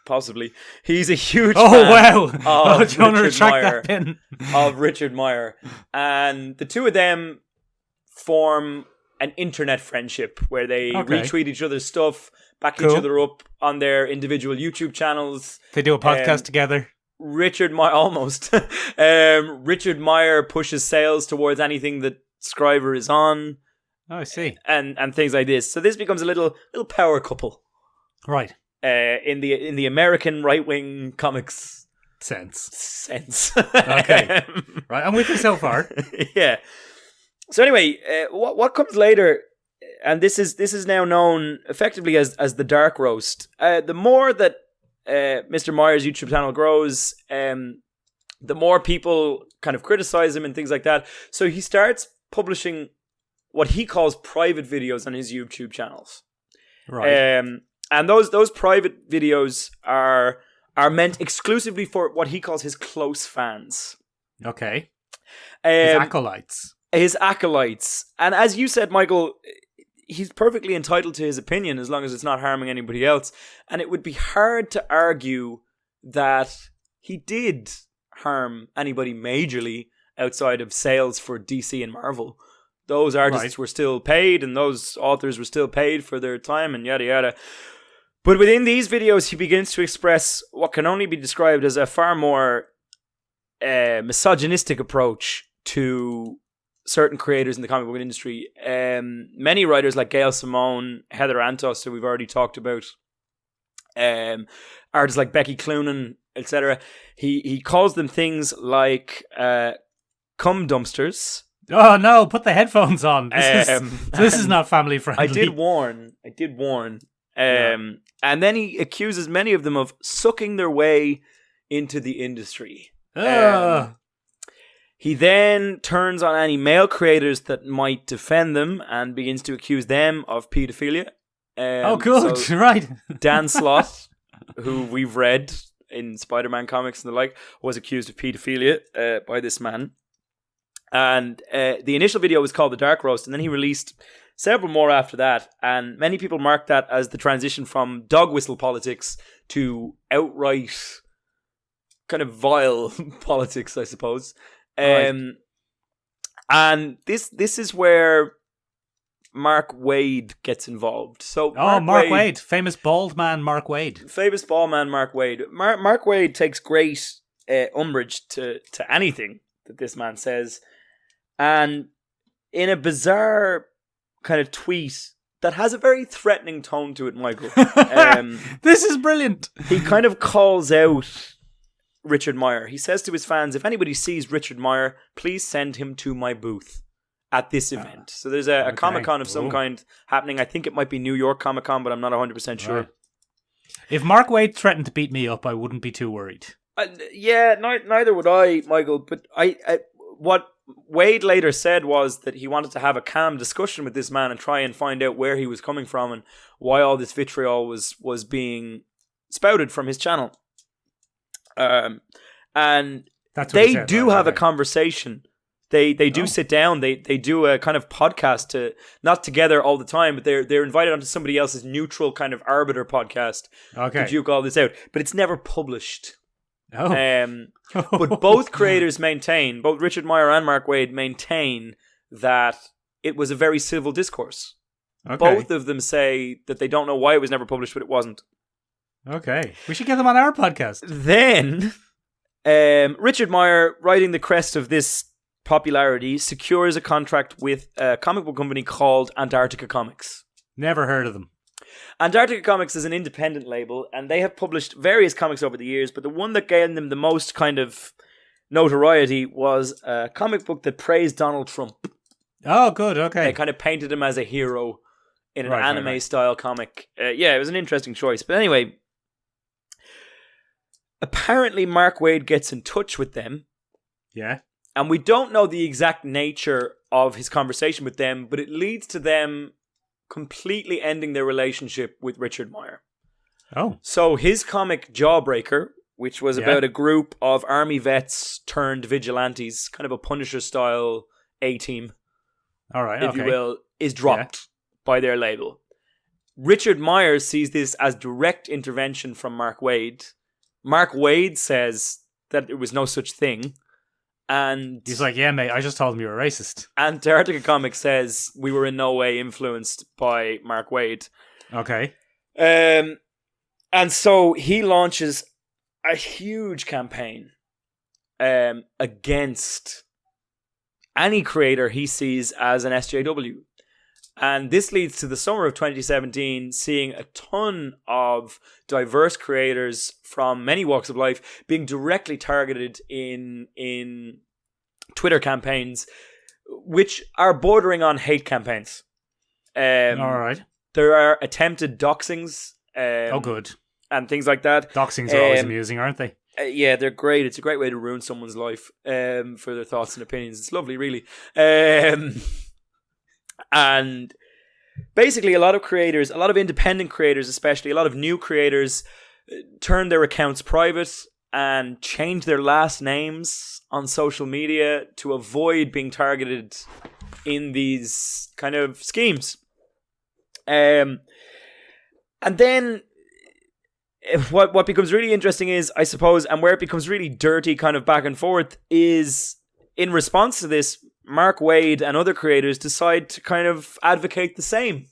Possibly. He's a huge fan. Wow. Of do you want to retract that pen? Of Richard Meier. And the two of them form an internet friendship where they retweet each other's stuff, back each other up on their individual YouTube channels. They do a podcast together. Richard Meier pushes sales towards anything that Scriver is on. Oh, I see. And things like this. So this becomes a little power couple. Right. In the American right-wing comics sense. Okay. Right, I'm with you so far. Yeah. So anyway, what comes later, and this is now known effectively as the Dark Roast. The more that Mr. Meier's YouTube channel grows, the more people kind of criticize him and things like that. So he starts publishing what he calls private videos on his YouTube channels. Right. And those private videos are meant exclusively for what he calls his close fans. Okay. His acolytes. His acolytes. And as you said, Michael, he's perfectly entitled to his opinion as long as it's not harming anybody else. And it would be hard to argue that he did harm anybody majorly outside of sales for DC and Marvel. Those artists were still paid, and those authors were still paid for their time, and yada yada. But within these videos, he begins to express what can only be described as a far more misogynistic approach to certain creators in the comic book industry. Many writers like Gail Simone, Heather Antos, who we've already talked about, artists like Becky Cloonan, etc. He calls them things like cum dumpsters. Oh no! Put the headphones on. This is not family friendly. I did warn. And then he accuses many of them of sucking their way into the industry. He then turns on any male creators that might defend them and begins to accuse them of paedophilia. Good. So right. Dan Slott, who we've read in Spider-Man comics and the like, was accused of paedophilia by this man. And the initial video was called The Dark Roast, and then he released several more after that. And many people marked that as the transition from dog whistle politics to outright kind of vile politics, I suppose. And this is where Mark Waid gets involved. So Mark Waid, famous bald man Mark Waid. Famous bald man Mark Waid. Mark Waid takes great umbrage to anything that this man says. And in a bizarre kind of tweet that has a very threatening tone to it, Michael. This is brilliant. He kind of calls out Richard Meier. He says to his fans, if anybody sees Richard Meier, please send him to my booth at this event. So there's a Comic-Con of some kind happening. I think it might be New York Comic-Con, but I'm not 100% sure. Right. If Mark Waid threatened to beat me up, I wouldn't be too worried. Neither would I, Michael. But what Wade later said was that he wanted to have a calm discussion with this man and try and find out where he was coming from and why all this vitriol was being spouted from his channel. And they do have a conversation. They do sit down. They do a kind of podcast, to not together all the time, but they're invited onto somebody else's neutral kind of arbiter podcast to duke all this out. But it's never published. But both creators maintain, both Richard Meier and Mark Waid maintain that it was a very civil discourse. Both of them say that they don't know why it was never published, but it wasn't. Okay, we should get them on our podcast. Then Richard Meier, riding the crest of this popularity, secures a contract with a comic book company called Antarctica Comics. Never heard of them. Antarctica Comics is an independent label, and they have published various comics over the years, but the one that gained them the most kind of notoriety was a comic book that praised Donald Trump. Oh, good, okay. They kind of painted him as a hero in an anime-style comic. It was an interesting choice. But anyway, apparently Mark Waid gets in touch with them. Yeah. And we don't know the exact nature of his conversation with them, but it leads to them completely ending their relationship with Richard Meier. Oh. So his comic Jawbreaker, which was about a group of army vets turned vigilantes, kind of a Punisher-style A-team, if you will, is dropped by their label. Richard Meier sees this as direct intervention from Mark Waid. Mark Waid says that there was no such thing. And he's like, yeah, mate, I just told him you were racist. Antarctica Comics says we were in no way influenced by Mark Waid. Okay. And so he launches a huge campaign against any creator he sees as an SJW. And this leads to the summer of 2017 seeing a ton of diverse creators from many walks of life being directly targeted in Twitter campaigns, which are bordering on hate campaigns. All right. There are attempted doxings. Good. And things like that. Doxings are always amusing, aren't they? Yeah, they're great. It's a great way to ruin someone's life for their thoughts and opinions. It's lovely, really. And basically a lot of creators, a lot of independent creators especially, a lot of new creators turn their accounts private and change their last names on social media to avoid being targeted in these kind of schemes. And then what becomes really interesting is, I suppose, and where it becomes really dirty kind of back and forth is, in response to this, Mark Waid and other creators decide to kind of advocate the same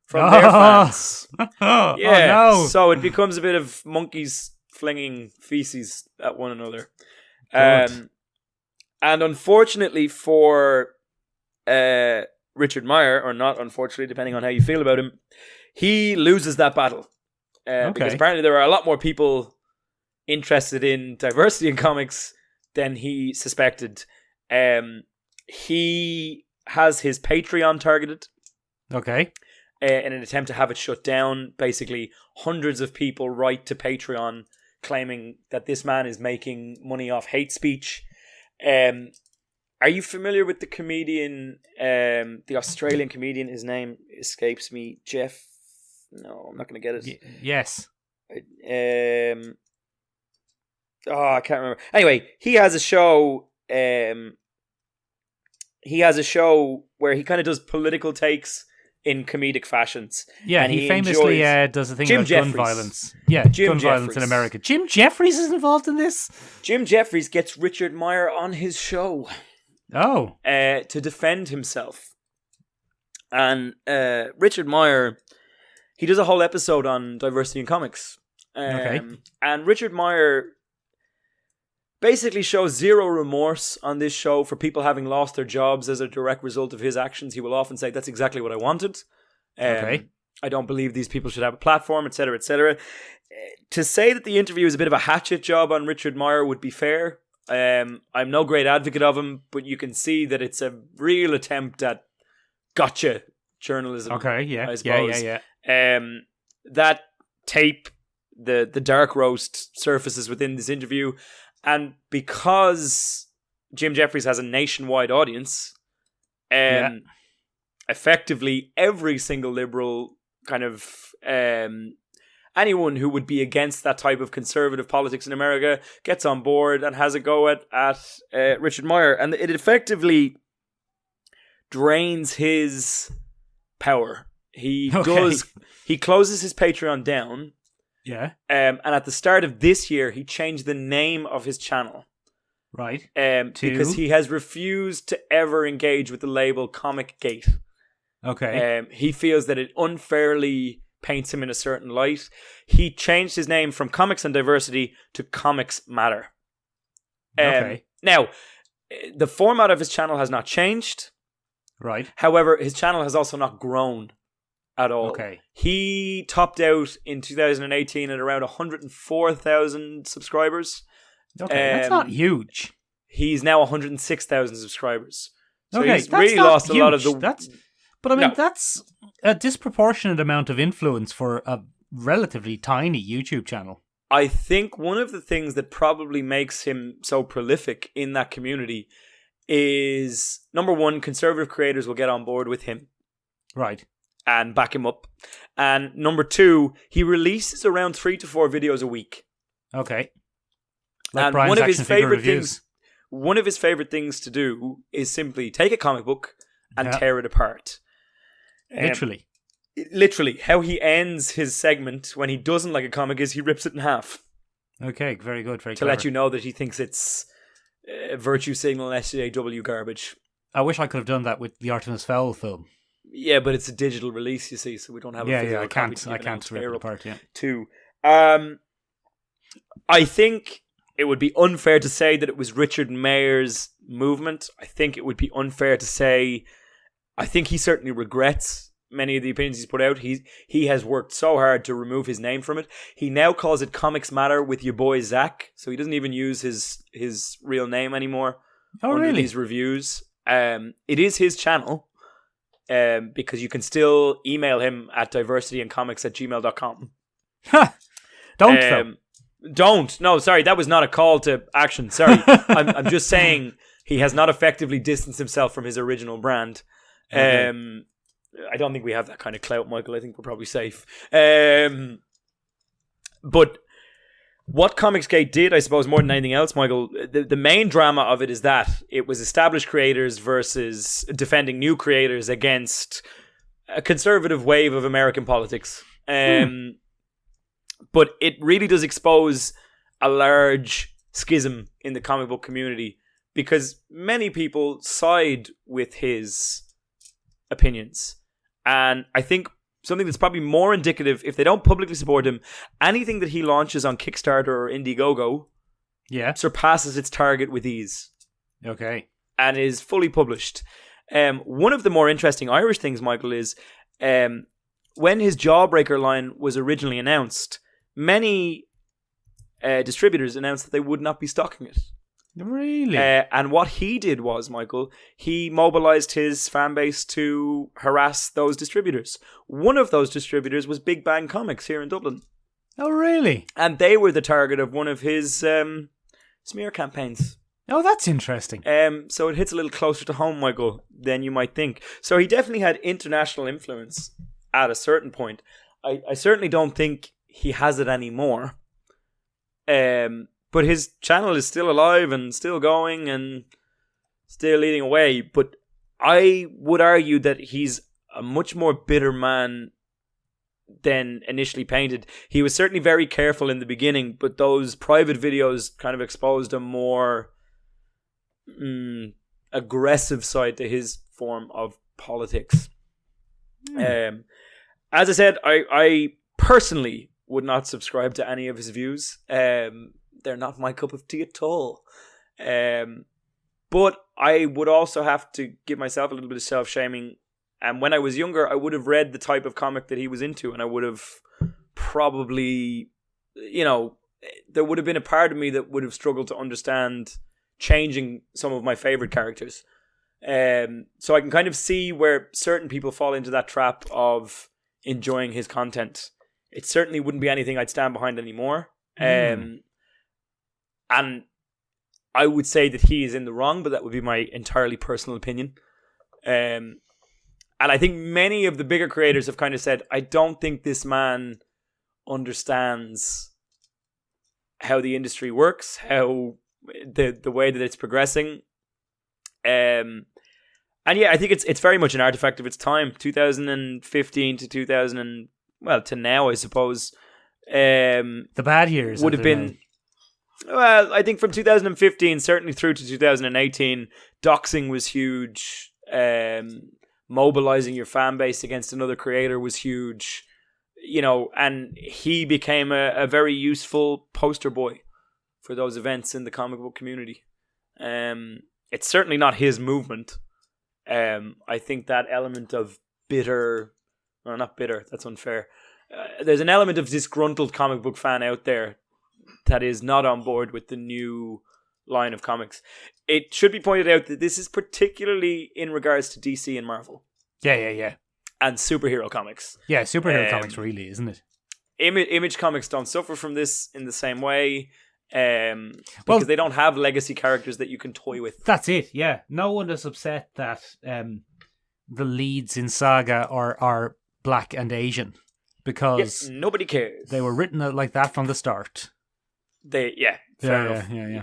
from their fans. Oh, no. So it becomes a bit of monkeys flinging feces at one another. And unfortunately for Richard Meier, or not unfortunately, depending on how you feel about him, he loses that battle. Because apparently there are a lot more people interested in diversity in comics than he suspected. He has his Patreon targeted. Okay. In an attempt to have it shut down. Basically, hundreds of people write to Patreon claiming that this man is making money off hate speech. Are you familiar with the comedian, the Australian comedian? His name escapes me. Jeff? No, I'm not going to get it. Yes. I can't remember. Anyway, he has a show. He has a show where he kind of does political takes in comedic fashions. Yeah, and he famously does a thing about gun violence. Yeah, gun violence in America. Jim Jeffries is involved in this? Jim Jeffries gets Richard Meier on his show. Oh. To defend himself. And Richard Meier, he does a whole episode on diversity in comics. And Richard Meier basically shows zero remorse on this show for people having lost their jobs as a direct result of his actions. He will often say, that's exactly what I wanted. I don't believe these people should have a platform, etc., etc. To say that the interview is a bit of a hatchet job on Richard Meier would be fair. I'm no great advocate of him, but you can see that it's a real attempt at gotcha journalism. Okay, yeah. I suppose. Yeah. That tape, the dark roast surfaces within this interview. And because Jim Jeffries has a nationwide audience, effectively every single liberal kind of anyone who would be against that type of conservative politics in America gets on board and has a go at Richard Meier, and it effectively drains his power. He closes his Patreon down. Yeah. And at the start of this year, he changed the name of his channel. Right. Because he has refused to ever engage with the label Comicsgate. Okay. He feels that it unfairly paints him in a certain light. He changed his name from Comics and Diversity to Comics Matter. Okay. Now, the format of his channel has not changed. Right. However, his channel has also not grown at all. Okay. He topped out in 2018 at around 104,000 subscribers. Okay, that's not huge. He's now 106,000 subscribers. So okay, he's really lost a lot of the... That's a disproportionate amount of influence for a relatively tiny YouTube channel. I think one of the things that probably makes him so prolific in that community is, number one, conservative creators will get on board with him. Right. And back him up. And number two, he releases around 3 to 4 videos a week. Okay. Like and Brian's one of his action figure favorite reviews. one of his favorite things to do is simply take a comic book and tear it apart. Literally. How he ends his segment when he doesn't like a comic is he rips it in half. Okay, very good. Very to let you know that he thinks it's virtue signal SJW garbage. I wish I could have done that with the Artemis Fowl film. Yeah, but it's a digital release, you see, so we don't have a physical copy. I can't rip it apart, yeah. Too. I think it would be unfair to say that it was Richard Meier's movement. I think it would be unfair to say... I think he certainly regrets many of the opinions he's put out. He has worked so hard to remove his name from it. He now calls it Comics Matter with your boy Zach, so he doesn't even use his real name anymore. Oh, really? These reviews. It is his channel, because you can still email him at diversityandcomics@gmail.com. Don't. No, sorry, that was not a call to action. Sorry. I'm just saying he has not effectively distanced himself from his original brand. I don't think we have that kind of clout, Michael. I think we're probably safe. But what Comicsgate did, I suppose, more than anything else, Michael, the main drama of it is that it was established creators versus defending new creators against a conservative wave of American politics. But it really does expose a large schism in the comic book community because many people side with his opinions. And I think something that's probably more indicative, if they don't publicly support him, anything that he launches on Kickstarter or Indiegogo surpasses its target with ease. Okay. And is fully published. One of the more interesting Irish things, Michael, is when his Jawbreaker line was originally announced, many distributors announced that they would not be stocking it. Really? And what he did was, Michael, he mobilized his fan base to harass those distributors. One of those distributors was Big Bang Comics here in Dublin. Oh, really? And they were the target of one of his smear campaigns. Oh, that's interesting. So it hits a little closer to home, Michael, than you might think. So he definitely had international influence at a certain point. I certainly don't think he has it anymore. But his channel is still alive and still going and still leading away. But I would argue that he's a much more bitter man than initially painted. He was certainly very careful in the beginning, but those private videos kind of exposed a more aggressive side to his form of politics. As I said, I personally would not subscribe to any of his views. They're not my cup of tea at all. But I would also have to give myself a little bit of self-shaming. And when I was younger, I would have read the type of comic that he was into, and I would have probably, there would have been a part of me that would have struggled to understand changing some of my favorite characters. So I can kind of see where certain people fall into that trap of enjoying his content. It certainly wouldn't be anything I'd stand behind anymore. And I would say that he is in the wrong, but that would be my entirely personal opinion. And I think many of the bigger creators have kind of said, I don't think this man understands how the industry works, how the way that it's progressing. And yeah, I think it's very much an artifact of its time. 2015 to 2000 to now, I suppose. The bad years would have been. Well, I think from 2015 certainly through to 2018, doxing was huge. Mobilizing your fan base against another creator was huge. And he became a very useful poster boy for those events in the comic book community. It's certainly not his movement. I think that element of not bitter, that's unfair. There's an element of disgruntled comic book fan out there that is not on board with the new line of comics. It should be pointed out that this is particularly in regards to DC and Marvel. Yeah. And superhero comics. Yeah, superhero comics really, isn't it? Image comics don't suffer from this in the same way. Because they don't have legacy characters that you can toy with. That's it, yeah. No one is upset that the leads in Saga are black and Asian. Because nobody cares. They were written out like that from the start. Fair enough. Yeah.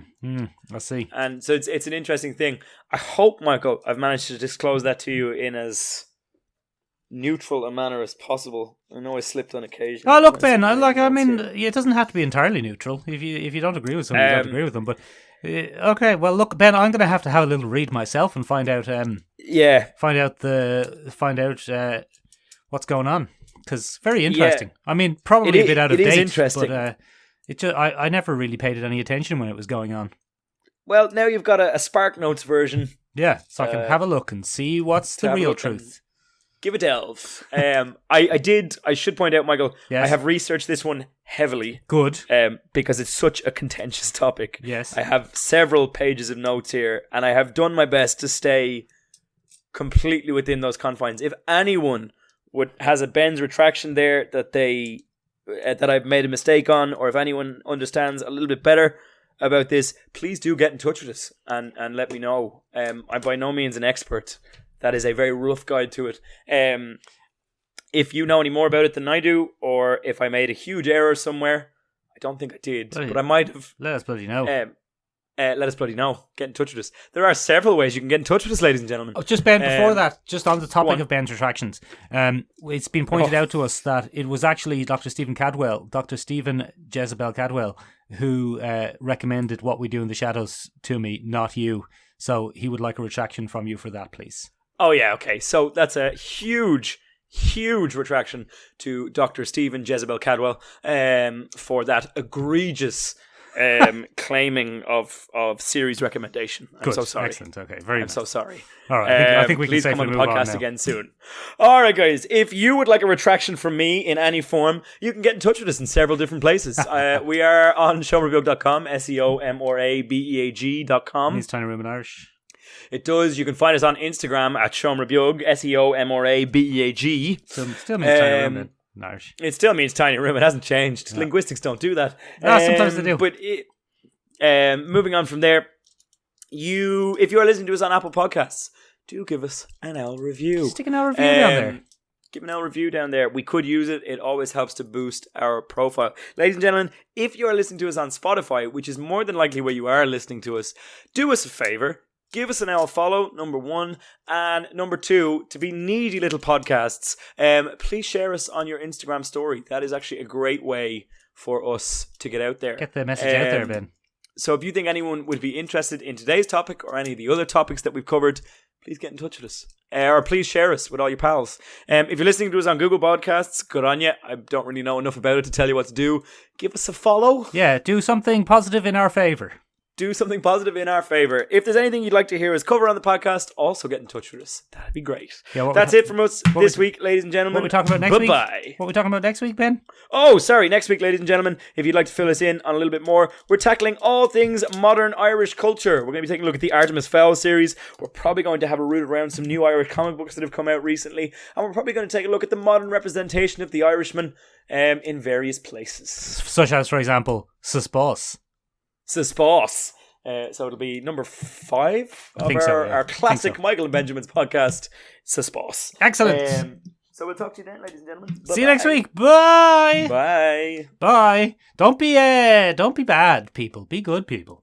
I see. And so it's an interesting thing. I hope, Michael, I've managed to disclose that to you in as neutral a manner as possible. I know I slipped on occasion. Oh, look, Ben, it doesn't have to be entirely neutral. If you don't agree with something, you don't agree with them. But okay, well, look, Ben, I'm going to have a little read myself and find out. Find out what's going on, because very interesting. Yeah. I mean, probably a bit out of date. It is interesting, but I never really paid any attention when it was going on. Well, now you've got a Spark Notes version. Yeah, so I can have a look and see what's the real truth. Give a delve. I should point out, Michael, yes. I have researched this one heavily. Good. Because it's such a contentious topic. Yes. I have several pages of notes here, and I have done my best to stay completely within those confines. If anyone has a Ben's retraction there that I've made a mistake on, or if anyone understands a little bit better about this, please do get in touch with us and let me know. I'm by no means an expert. That is a very rough guide to it. If you know any more about it than I do, or if I made a huge error somewhere, I don't think I did, but I might have. Let us bloody know. Let us bloody know. Get in touch with us. There are several ways you can get in touch with us, ladies and gentlemen. Oh, just Ben, before that, just on the topic of Ben's retractions, it's been pointed out to us that it was actually Dr. Stephen Jezebel Cadwell, who recommended What We Do in the Shadows to me, not you. So he would like a retraction from you for that, please. Oh, yeah, okay. So that's a huge retraction to Dr. Stephen Jezebel Cadwell for that egregious claiming of series recommendation. I'm so sorry. Excellent. Okay, very I'm so sorry. All right, I think we please can come on the move podcast on again soon. All right, guys. If you would like a retraction from me in any form, you can get in touch with us in several different places. We are on SeomraBeag.com, SEOMRABEAG.com. Means Tiny Room in Irish. It does. You can find us on Instagram at SeomraBeag, SEOMRABEAG. Still means Tiny Room in Irish. It still means Tiny Room. It hasn't changed. No. Linguistics don't do that. No, sometimes they do. But moving on from there, if you are listening to us on Apple Podcasts, do give us an L review. Stick an L review down there. Give an L review down there. We could use it. It always helps to boost our profile. Ladies and gentlemen, if you are listening to us on Spotify, which is more than likely where you are listening to us, do us a favor. Give us an L follow, number one. And number two, to be needy little podcasts, please share us on your Instagram story. That is actually a great way for us to get out there. Get the message out there, Ben. So if you think anyone would be interested in today's topic or any of the other topics that we've covered, please get in touch with us. Or please share us with all your pals. If you're listening to us on Google Podcasts, good on you. I don't really know enough about it to tell you what to do. Give us a follow. Yeah, do something positive in our favour. Do something positive in our favour. If there's anything you'd like to hear us cover on the podcast, also get in touch with us. That'd be great. Yeah, that's it from us this week, ladies and gentlemen. What are we talking about next week? Bye-bye. What are we talking about next week, Ben? Oh, sorry. Next week, ladies and gentlemen, if you'd like to fill us in on a little bit more, we're tackling all things modern Irish culture. We're going to be taking a look at the Artemis Fowl series. We're probably going to have a root around some new Irish comic books that have come out recently. And we're probably going to take a look at the modern representation of the Irishman in various places. Such as, for example, Susboss. Susboss. So it'll be number 5 of think so, yeah. our classic Think so. Michael and Benjamin's podcast, Suspense. Excellent. So we'll talk to you then, ladies and gentlemen. See you next week. Bye. Bye. Bye. Don't be bad, people. Be good people.